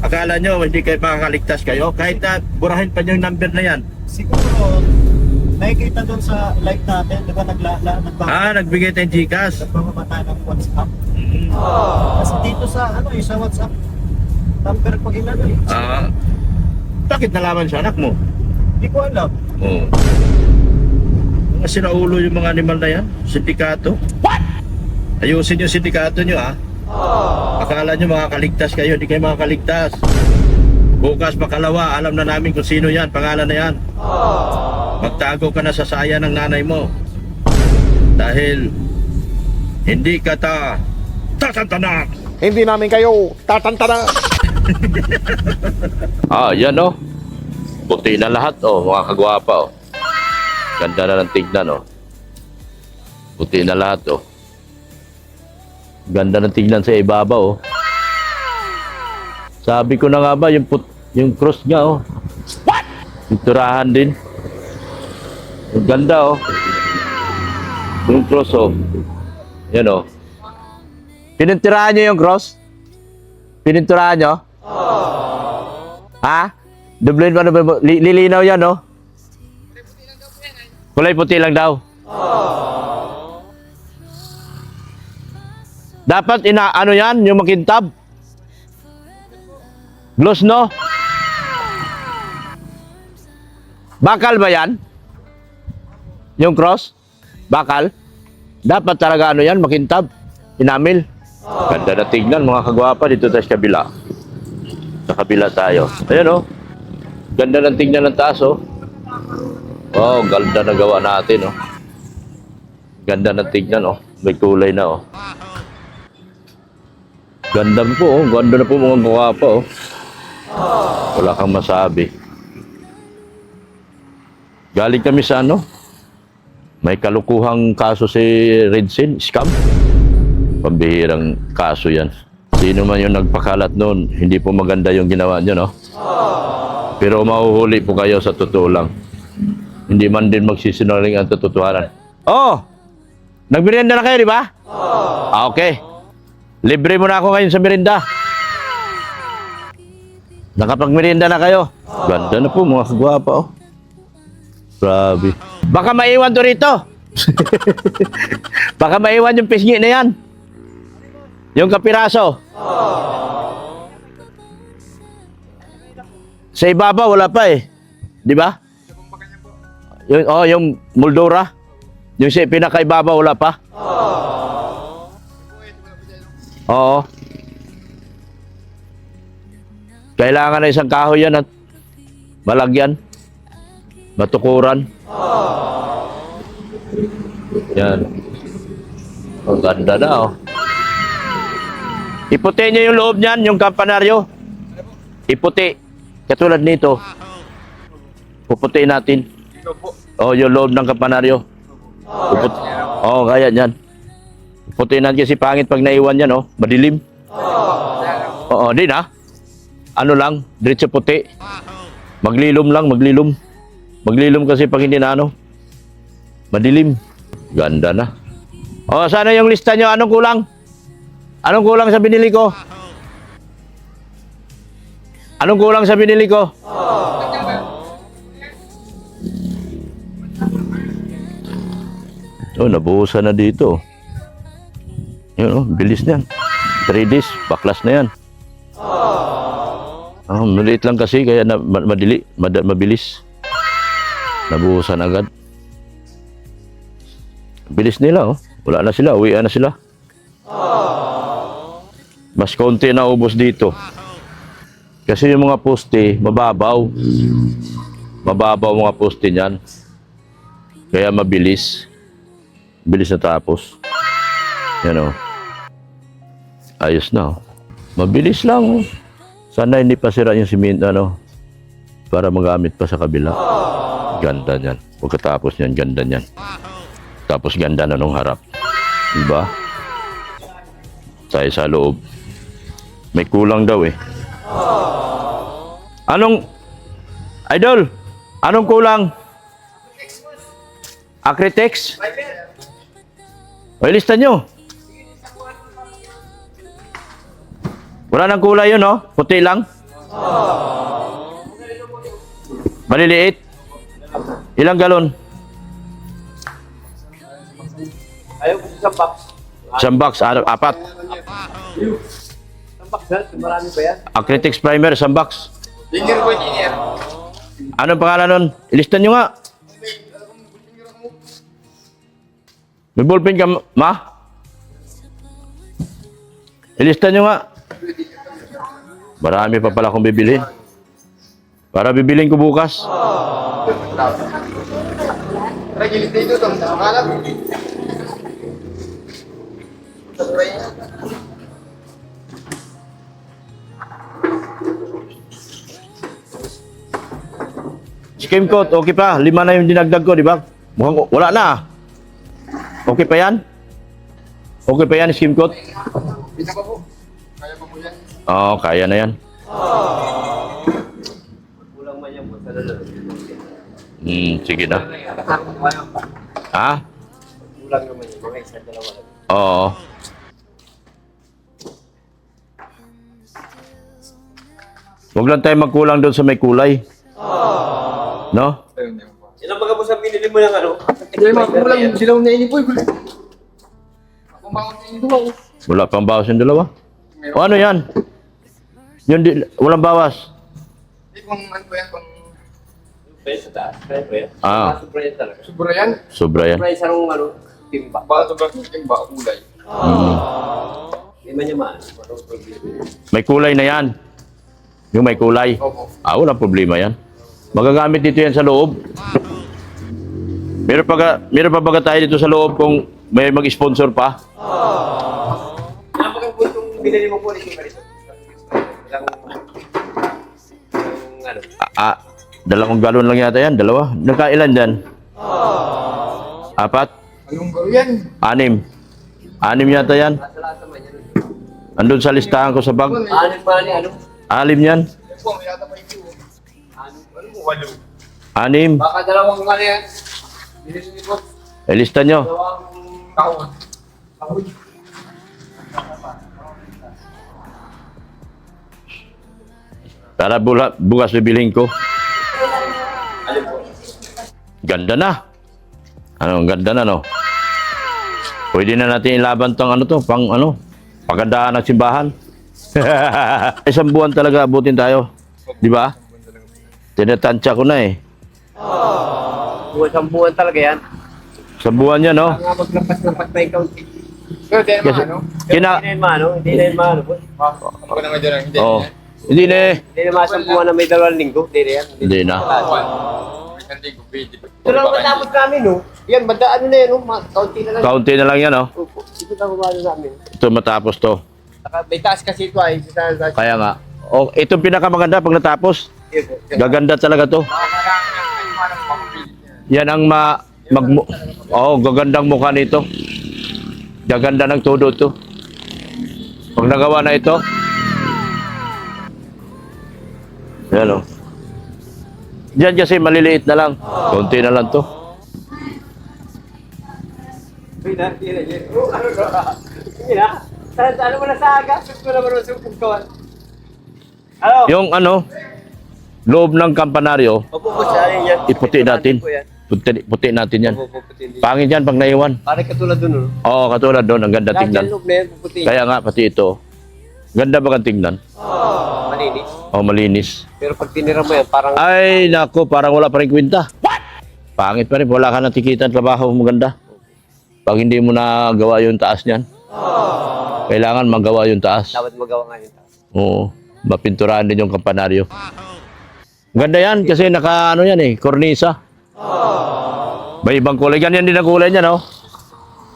akala nyo hindi kayo makakaligtas kayo? Kahit na burahin pa yung number na yan. Siguro, nakikita doon sa live natin, di ba Nagbigay tayong Gcash. nagbababa tayo ng WhatsApp. Kasi dito sa, sa WhatsApp, number ko ginano eh. Bakit nalaman sa anak mo? Hindi ko alam. Mga sinaulo yung mga animal na yan. Sindikato. Ayusin yung sindikato nyo Akala nyo makakaligtas kayo. Hindi kayo makakaligtas. Bukas makalawa, alam na namin kung sino yan. Pangalan na yan. Magtago ka na sa saya ng nanay mo. Dahil hindi ka tatantana. Hindi namin kayo tatantana. Yan puti na lahat mga kagwapa Ganda na ng tignan Puti na lahat Ganda ng tignan sa ibabaw Sabi ko na nga ba yung cross niya Pinturahan din. Ang ganda Yung cross Yan Pininturahan niyo yung cross? Pininturahan niyo? Dubloin ba? Lilinaw yan, Kulay puti lang daw. Dapat yan, yung makintab. Gloss, no? Bakal ba yan? Yung cross? Bakal? Dapat talaga yan, makintab. Inamil. Ganda na tignan, mga kagwapa, dito tayo sa kabila. Sa kabila tayo. Ayan Ganda ng tingnan ng taas ganda na gawa natin Ganda ng tingnan May kulay na Ganda po Ganda na po mga gawa pa Wala kang masabi. Galing kami sa may kalukuhang kaso si Redsin, scam. Pambihirang kaso yan. Sino man yung nagpakalat noon, hindi po maganda yung ginawa nyo, Pero mahuhuli po kayo sa totoo lang. Hindi man din magsisinungaling ang totohanan. Nagmerienda na kayo, di ba? Okay. Libre mo na ako ngayon sa merienda. Nakapagmerienda na kayo. Ganda na po, mga kagwapa, Grabe. Baka maiwan to rito. Baka maiwan yung pisngi na yan. Yung kapiraso. Sa ibabaw, wala pa Di ba? Yung Moldora. Yung sa pinakaibabaw, wala pa. Oo. Kailangan na isang kahoy yan at malagyan. Matukuran. Yan. Ang ganda na Iputi niyo yung loob niyan, yung kampanaryo. Iputi. Katulad nito. Puputiin natin. Yung loob ng kampanaryo. Puputi. Oo, kaya yan. Putinan kasi pangit pag naiwan yan, oh. Madilim. Oo, di na. Ano lang, diretso puti. Maglilom lang, maglilom. Maglilom kasi pag hindi na ano. Madilim. Ganda na. O, sana yung lista nyo? Anong kulang? Anong kulang sa binili ko? Anong kulang sa binili ko? Oh, nabuhusan na dito. Yun, oh, bilis niyan. 3 days, baklas na yan. Oh, maliit lang kasi, kaya na, mabilis. Nabuhusan agad. Bilis nila, oh. Wala na sila, uwian na sila. Mas konti na ubos dito. Kasi yung mga poste, mababaw. Mababaw mga poste niyan. Kaya mabilis. Bilis na tapos. Yan, oh. Ayos na, oh. Mabilis lang, oh. Sana hindi pa sira yung simento, ano, para magamit pa sa kabila. Ganda niyan. Pagkatapos niyan, ganda niyan. Tapos ganda na nung harap. Diba? Tayo sa loob. May kulang daw eh. Anong, Idol? Anong kulang? Acritex? O, ilista nyo. Wala nang kulay yun, no? Puti lang. Maliliit. Ilang galon? Ayaw ko sa box. Isang box, 4. Sa box, marami ba yan? Acritex primer, isang box. Engineer ko, engineer. Anong pangalan nun? Ilista nyo nga. May ballpen ka, ma? Ilista nyo nga. Marami pa pala akong bibilhin. Para bibilhin ko bukas. Regilis dito, itong makalap. Skim coat, okay pa. 5 na yung dinagdag ko, di ba? Mukhang wala na. Okay pa yan? Okay pa yan, skim coat? Bisa pa po. Kaya pa po yan. Oo, kaya na yan. Kulang man yan po sa lalo. Sige na. Ha? Kulang naman yan. Mga isa, dalawa lang. Oo. Huwag lang tayo magkulang doon sa may kulay. No? Ilang mga po sa binili mo ng ano? Hindi, mga kulang. Silaw na ini po. Ako mga ini po. Wala pang bawas yung dalawa. O ano yan? Yung walang bawas. Hindi kung ano po yan, kung... Kaya sa taas, kaya po yan. Ah. Sobra yan talaga. Sobra yan? Sobra yan. Sobra isang ano, timba. Baka sobra timba, kulay. Hindi man niya maano. May kulay na yan. Yung may kulay. Opo. Ah, walang problema yan. Magagamit dito yan sa loob. Meron pa baga tayo dito sa loob kung may mag-sponsor pa? Napakang po itong binili mo po nito ganito. Ilang ano? Dalawang galon lang yata yan. Dalawa. Nagkailan dyan? 4? Anong gawin yan? 6. 6 yata yan. Lasa-lasa man yan. Andun sa listahan ko sa bag. Anim pa ni ano? 6 yan. Po, may yata pa ito. Ano mo, walo? 6. Baka dalawang ano yan. Binili ni po. Lista nyo. Dalawang kahon. Kahon. Para bukas bibilhin ko. Alin po? Ganda na. Ano, ganda na, no? Pwede na natin ilaban tong ano to, pang ano, pagandahan ng simbahan. Isang buwan talaga abutin tayo. Di ba? Tinatansya ko na eh. Isang buwan talaga yan. Sa buwan yan, no? Nga maglampas-lampas na ikaw. Pero di na Kasi, maano. kina... Hindi na yung maano. Hindi na yung maano po. Ako na nga dyan. Oh. Hindi na eh. Hindi na masang buwan na may 2 linggo. Hindi na yan. Hindi na. Ito lang matapos namin, no? Yan, banda ano na yan, no? Kaunti na lang. Kaunti na lang yan, no? Opo. Ito na kumano namin. Ito matapos to. May taas kasi ito ay. Kaya nga. Oh, itong pinakamaganda pag natapos. Gaganda talaga to. Yan ang gagandang mukha nito. Gaganda ng todo to. Pag nagawa na ito, yan o. Diyan kasi maliliit na lang. Konti na lang to. Ano mo na sa aga? Gusto mo naman masupog kawan. Yung ano, loob ng kampanaryo, Opo po siya yan. iputi natin. Puti natin yan. Opo, puputin din. Pangit yan pag naiwan. Parang katulad dun, no? Oo, katulad doon. Ang ganda Lahat tingnan. yan loob na yan, puputin. Kaya nga, pati ito. Ganda ba kang tingnan? Malinis. O, malinis. Pero pag tinira mo yan, parang Ay, nako, parang wala pa rin kwenta. Pangit pa rin. Wala ka na tikitan trabaho maganda. Pag hindi mo na gawa yung taas niyan. Kailangan magawa yung taas. dapat magawa nga yun. Oo. Mapinturahan din yung kampanaryo. Ganda yan kasi naka ano yan eh, kornisa. May ibang kulay. Ganyan din ang kulay niya, no?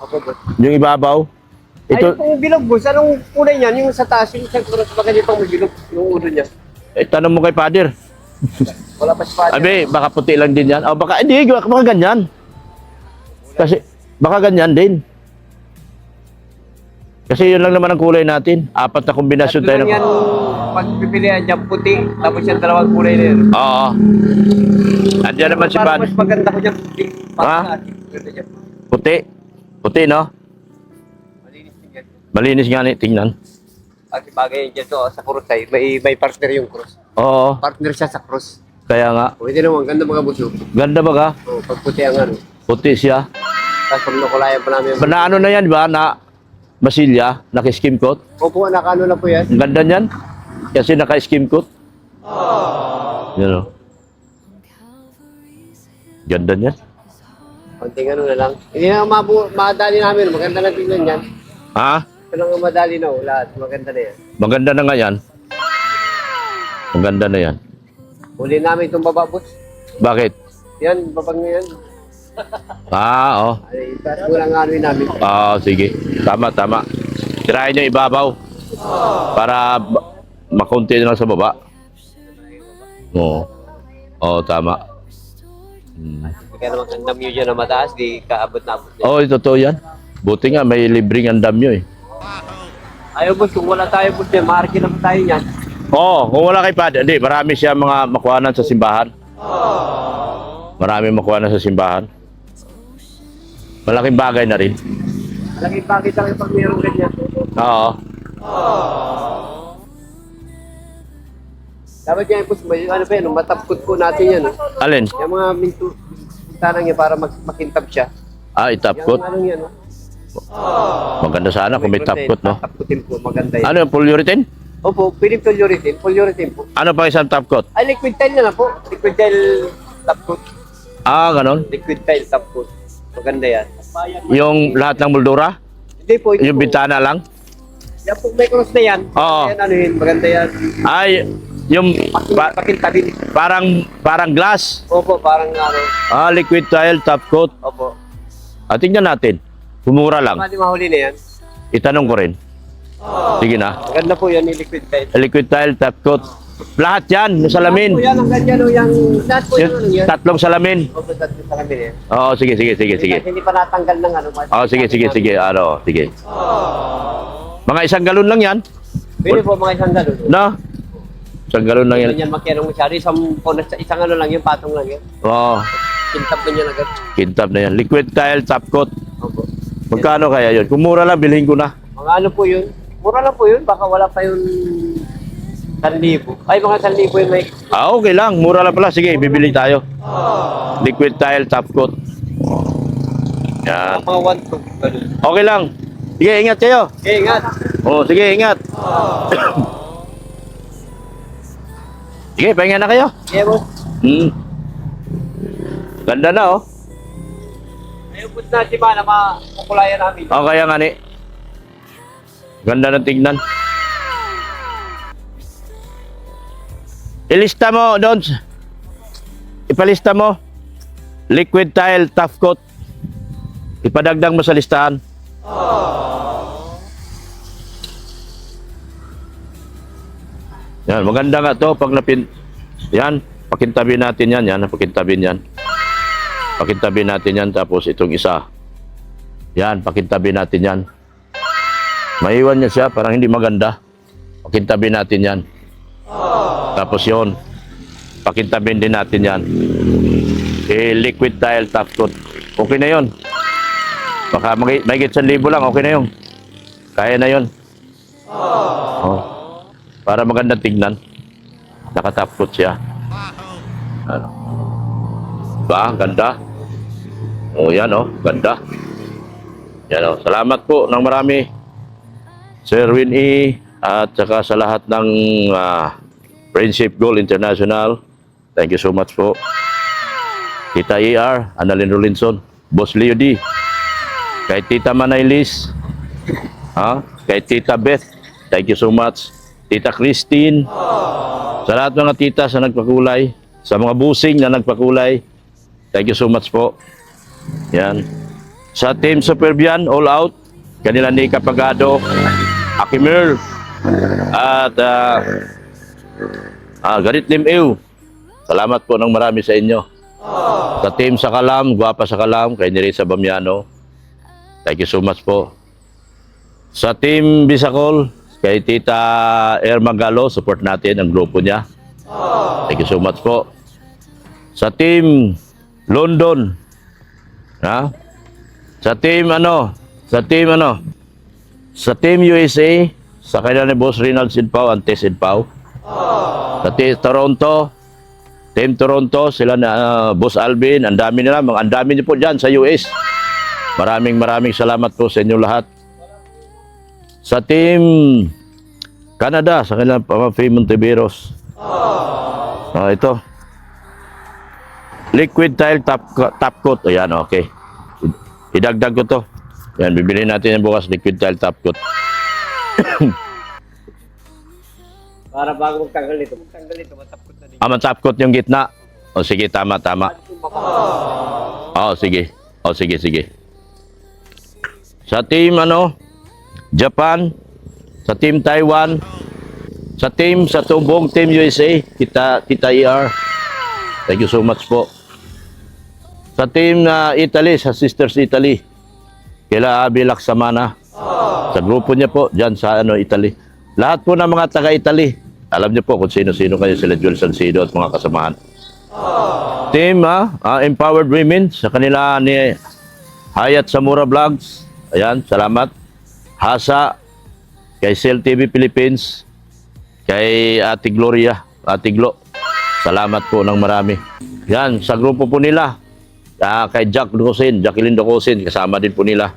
Opo, boss. Yung ibabaw. Ay, Ito, yung bilog, boss. Anong kulay niyan? Yung sa taas, yung sa kuras, baka dito may bilog yung ulo niya. tanong mo kay Pader. Wala pa si Father. Abi, baka puti lang din yan. O baka, hindi, baka ganyan. Kasi, baka ganyan din. Kasi yun lang naman ang kulay natin. 4 na kombinasyon tayo Tatlo lang yan, ng... pag pipilihan dyan puti, tapos yung dalawang kulay na yun. Oo. Andiyan naman si Parang Pader. mas maganda ko dyan puti. Ha? Parang sa atin, maganda dyan. Puti. Puti, no? Malinis din yan. Malinis nga ni, tingnan. Pag bagay yan dyan, sa cross ay, may partner yung cross. Oo, Partner siya sa cross. kaya nga. Pwede naman, ganda mga buso. Ganda ba ka? O, pag puti ang ano. Puti siya. Tapos pag nakulayan pa namin. Na ano na yan ba? Na masilya? Naka-skim coat? Opo, nakano na po yan. Ang ganda niyan. Kasi naka-skim coat. Yan o. Ganda niyan. Konting ano na lang. Hindi na madali namin. Maganda na tingnan yan. Ha? Ito lang ang madali na lahat. Maganda na yan. Maganda na nga yan. Maganda na yan. Huli namin itong baba, boss. Bakit? Yan, babang yan. Ah, oh. Ay, taas mo lang ano yun namin. Ah, sige. Tama, tama. Tirahin nyo ibabaw. Para makunti na lang sa baba. Oo. Oo, tama. Hindi ka naman ang damyo dyan na mataas, di kaabot na abot. Oo, totoo yan. Buti nga, may libreng andamyo eh. Ayaw, boss, kung wala tayo, boss, yan, maharki naman tayo yan. Oo, kung wala kay Padre, hindi, marami siya mga makuhanan sa simbahan. Marami makuhanan sa simbahan. Malaking bagay na rin. Malaking bakit lang pag mayroong ganyan. Oo. Dapat yan, boss, may, ano ba yan, matapkot po natin yan. Alin? Yung mga mintanang yan para makintab siya. Ah, itapkot. Yung anong yan, no? Maganda sana kung may tapkot, no? Tapkotin po, maganda yan. Ano yung polyurethane? Opo, piling polyurethane po. Ano pa isang tapkot? Ay, liquid tile na lang po. Liquid tile tapkot. Ah, ganon. Liquid tile tapkot. Maganda yan. Yung lahat ng moldura? Hindi po, ito Yung po. bintana lang? Yan po, may cross na yan. Oo. Yan, ano yun, maganda yan. Ay, yung Pakintabin. parang glass. Opo, parang ano. Ah, liquid tile, top coat. Opo. Ah, tingnan natin. Kumura lang. Mali mahuli na yan. Itanong ko rin. Sige na. Maganda po yan, yung liquid tile. Liquid tile, top coat. Lahat yan, yung salamin. Lahat po yan, ang ganyan, o yung lahat po yan, ano Yung yan. tatlong salamin. Opo, tatlong salamin yan. Oo, sige. Hindi pa natanggal ng ano. Oo, sige. Ano, sige. Mga 1 galon lang yan. Pwede po mga isang galon. No? 1 galon lang yan. Yan makianong masyado. Isang ano lang yung patong lang yan. Oo, Kintab na niya agad. kintab na yan. Liquid tile, top coat. Opo. Magkano kaya yun? Kung mura lang, bilhin ko na. Mga ano po yun? Mura lang po yun. Baka wala pa yun 1,000. Ay, mga 1,000 yung may... Ah, okay lang. Mura lang pala. Sige, bibili tayo. Liquid tile, top coat. Yan. Mga 1,2. Ganun. Okay lang. Sige, ingat kayo. Okay, ingat. Oo, sige, ingat. Sige, pahinga na kayo. Okay, boss. Ganda na, oh. Ayun po na si Mana, makukulayan namin. O, kaya nga ni. Ganda ng tignan. Ilista mo, Dons. Ipalista mo. Liquid tile, top coat. Ipadagdag mo sa listahan. Yan, maganda nga to pag napin... Yan, pakintabi natin yan. Yan, pakintabi yan. Pakintabi natin yan. Tapos itong isa. Yan, pakintabi natin yan. Maiwan niya siya, parang hindi maganda. Pakintabi natin yan. Tapos yon, pakintabin din natin yan. Liquid tile top coat. Okay na yon. Baka mahigit 1,000 lang, okay na yun. Kaya na yon. Oh. Para maganda tignan. Naka-top coat siya. Ano? Ba, ganda. Oh, yan oh, ganda. Yan oh, salamat po ng marami. Sir Winnie at saka sa lahat ng Friendship Goal International. Thank you so much po. Tita ER, Annalyn Rolinson, Boss Leo D, kay Tita Manaylis, kay Tita Beth, thank you so much. Tita Christine, sa lahat ng mga tita sa nagpakulay, sa mga busing na nagpakulay, thank you so much po. Yan. Sa Team Superbian, all out, kanila ni Kapagado, Akimir, at Garit Limew. Salamat po ng marami sa inyo. Sa Team Sakalam, Guwapa Sakalam, kay Nerissa Bamiano, thank you so much po. Sa Team Bisacol, kay Tita Erma Galo, support natin ang grupo niya. Thank you so much po. Sa Team London, sa Team USA, sa kanya ni Boss Rinald Sinpao, Ante Sinpao. Sa Team Toronto, sila na Boss Alvin, ang dami nila, ang dami niyo po dyan sa US. Maraming salamat po sa inyo lahat. Sa Team Canada, sa kanya Faye Monteveros. Ito. Liquid tile top coat. Ayan, okay. Idagdag ko to. Yan, bibili natin yung bukas liquid tile top coat. Para bago magtanggal ito, matapot na din. Top coat yung gitna. O sige, tama. Sige. Sige. Sa team Japan, sa team Taiwan, sa tubong team USA, kita ER. Thank you so much po. Sa team Italy, sa Sisters Italy, kila Abi Laksamana. Sa grupo niya po, dyan sa Italy. Lahat po ng mga taga-Italy, alam niyo po kung sino-sino kayo, sila Joel Salcido at mga kasamahan. Team Empowered Women, sa kanila ni Hayat Samura Vlogs. Ayan, salamat. Hasa, kay Cell TV Philippines, kay Ate Gloria, Ate Glo. Salamat po ng marami. Yan, sa grupo po nila, kay Jacqueline Docosin, kasama din po nila.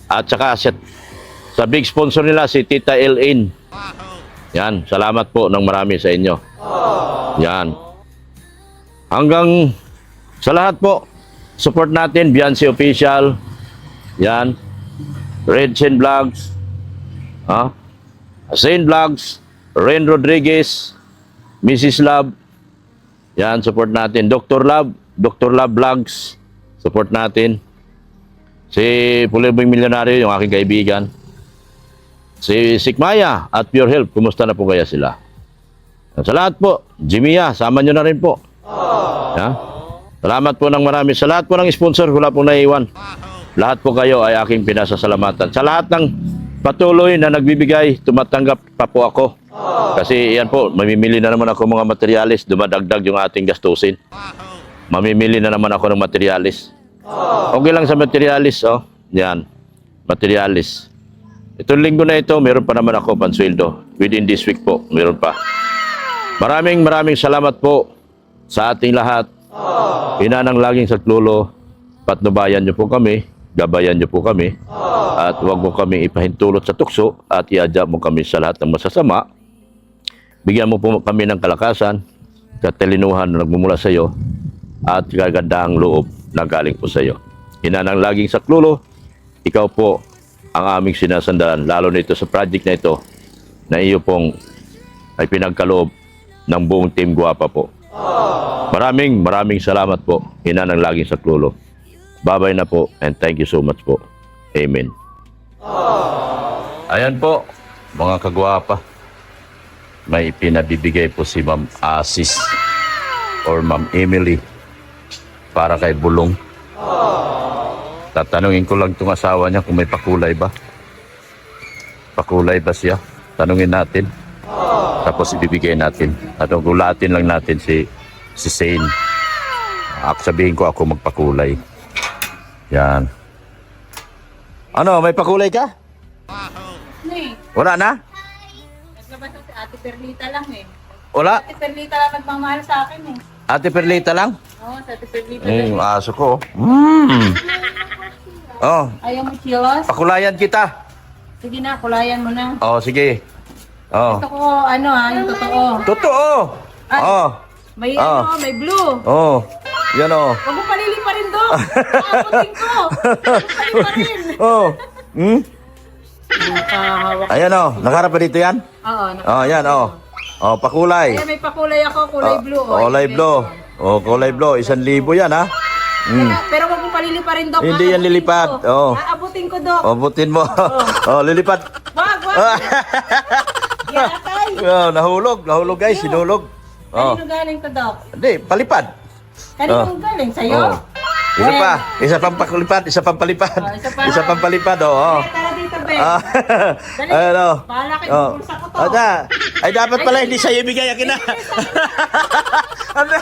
At saka sa big sponsor nila, si Tita Elaine. Yan, salamat po ng marami sa inyo. Yan. Hanggang sa lahat po, support natin, Beyonce Official. Yan. Redsen Vlogs. Zane Vlogs. Ren Rodriguez. Mrs. Love. Yan, support natin. Dr. Love Vlogs. Support natin. Si Pulibing Milyonaryo, yung aking kaibigan. Si Sikmaya at Pure Health, kumusta na po kaya sila? Sa lahat po, Jimia, sama nyo na rin po. Salamat po ng marami. Sa lahat po ng sponsor, wala pong naiwan. Lahat po kayo ay aking pinasasalamatan. Sa lahat ng patuloy na nagbibigay, tumatanggap pa po ako. Kasi yan po, mamimili na naman ako mga materialis, dumadagdag yung ating gastusin. Mamimili na naman ako ng materialis. Okay lang sa materialis, yan, materialis. Itong linggo na ito, meron pa naman ako pansweldo. Within this week po, meron pa. Maraming salamat po sa ating lahat. Hinanang laging saklulo, patnubayan niyo po kami, gabayan niyo po kami, at huwag mo kami ipahintulot sa tukso at iadya mo kami sa lahat ng masasama. Bigyan mo po kami ng kalakasan, katalinuhan na nagmumula sa iyo, at kagandahang loob na galing po sa iyo. Hinanang laging saklulo, ikaw po ang aming sinasandalan, lalo na ito sa project na ito, na iyo pong ay pinagkaloob ng buong Team Guwapa po. Maraming salamat po. Hinanang laging saklulo. Babay na po, and thank you so much po. Amen. Ayan po, mga kagwapa. May pinabibigay po si Ma'am Asis or Ma'am Emily para kay Bulong. Tatanungin ko lang itong asawa niya kung may pakulay ba. Pakulay ba siya? Tanungin natin. Tapos ibibigay natin. At gulatin lang natin si Zane. Sabihin ko ako magpakulay. Yan. Ano, may pakulay ka? Eh, Wala na? naglabas na si Ate Perlita lang eh. Wala? Ate Perlita lang nagmamahal sa akin eh. Ate Perlita lang? Oo, sa Ate Perlita Yung lang. aso ko. Oh, Ayaw mo chiyos? pakulayan kita. Sige na, kulayan mo na. Oh, sige. Oh. Gusto ko, ano yung totoo. Totoo. Ay. Oh. May Ah. may blue. Oh. Yan oh. Huwag mo palili pa rin doon. Aabutin ko. Palili pa rin. Oh. Hmm? Nakahawak. Ayan oh. Nakaharap pa dito yan? Oo. Oh, yan oh. Oh, pakulay. Ayan, may pakulay ako, kulay blue. Kulay blue. Oh, kulay blue. 1,000 yan ha. Pero huwag mo palili pa rin, Dok. Hindi yan Aabutin lilipat. ko. Oo. Aabutin ko, Dok. Oh, butin mo. Oh, lilipat. Wag, wag. Yatay. Oh, nahulog guys, sinulog. Oh. Kanino galing to, Dok? Hindi, palipad. Kanino galing? Sa'yo? Oh. Isa pa, isa pang pakulipad, isa pang palipad. isa pa. Isa pang palipad, oh. Eh, tara dito, Ben. Ah. Dali. Ano? Bahala kayo, Oh. bulsa ko to. Ada. Ay dapat pala hindi sa'yo ibigay akin na. Ano?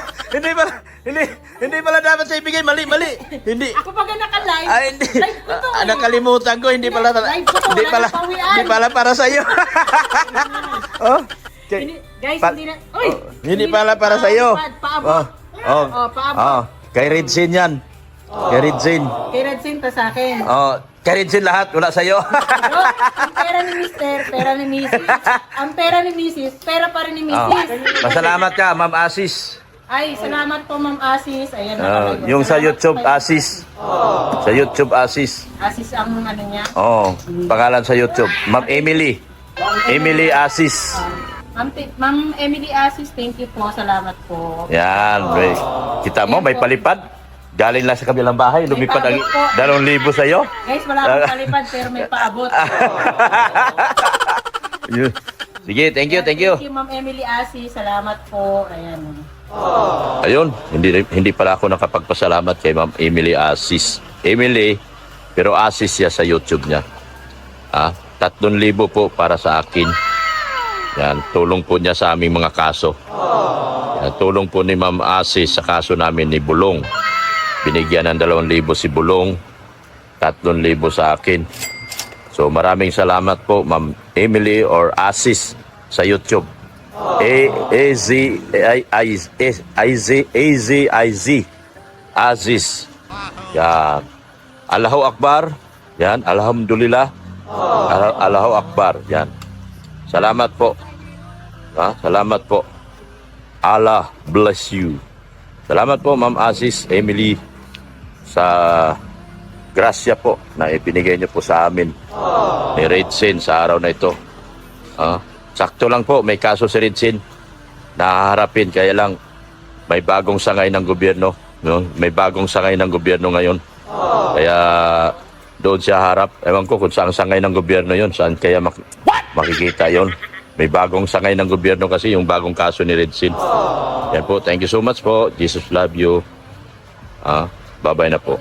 Hindi pala dapat sa'yo ibigay, mali. Hindi. Ako pag naka-live, Ay, hindi. live ko to. Nakalimutan ko, hindi pala Live ko to, hindi wala pala nang pawian. hindi pala para sa iyo. Oh. Guys, Pa- hindi na. Uy! Hindi pala para sa iyo. Paabot. Oh. Paabot. Kay Redzin 'yan. Kay Redzin. Kay Redsin to sa akin. Oh, kay Redzin lahat, wala sa iyo. Pero, ang pera ni Mister, pera ni Mrs. Ang pera ni Mrs., pera pa rin ni Mrs. Pasalamat ka, Ma'am Asis. Ay, salamat po, Ma'am Asis. Ayan, Yung sa salamat YouTube po. Asis. Sa YouTube Asis. Asis ang ano niya. Oh, pangalan sa YouTube. Ma'am Emily. Emily Asis. Ma'am Emily Asis, thank you po. Salamat po. Yan, break. Kita mo, may palipad. Galing lang sa kabilang bahay, lumipad ang paabot po. 2,000 sa'yo. Guys, wala akong palipad pero may paabot. Yun. Sige, thank you. Thank you, Ma'am Emily Asis. Salamat po. Ayan. Ayun, hindi pala ako nakapagpasalamat kay Ma'am Emily Asis. Emily, pero Asis siya sa YouTube niya. 3,000 po para sa akin. Yan, tulong po niya sa aming mga kaso. Yan, tulong po ni Ma'am Asis sa kaso namin ni Bulong. Binigyan ng 2,000 si Bulong, 3,000 sa akin. So maraming salamat po Ma'am Emily or Asis sa YouTube. A-Z-I-Z Aziz. Yan. Allahu Akbar. Yan. Alhamdulillah. Allahu Akbar. Yan. Salamat po. Salamat po. Allah bless you. Salamat po Ma'am Aziz, Emily, sa grasya po na ipinigay niyo po sa amin ni Redsin sa araw na ito. Sakto lang po, may kaso si Redsin na haharapin, kaya lang may bagong sangay ng gobyerno. No? May bagong sangay ng gobyerno ngayon. Kaya doon siya harap. Ewan ko kung saan sangay ng gobyerno yon, saan kaya makikita yon. May bagong sangay ng gobyerno kasi yung bagong kaso ni Redsin. Yan po, thank you so much po. Jesus love you. Bye-bye na po.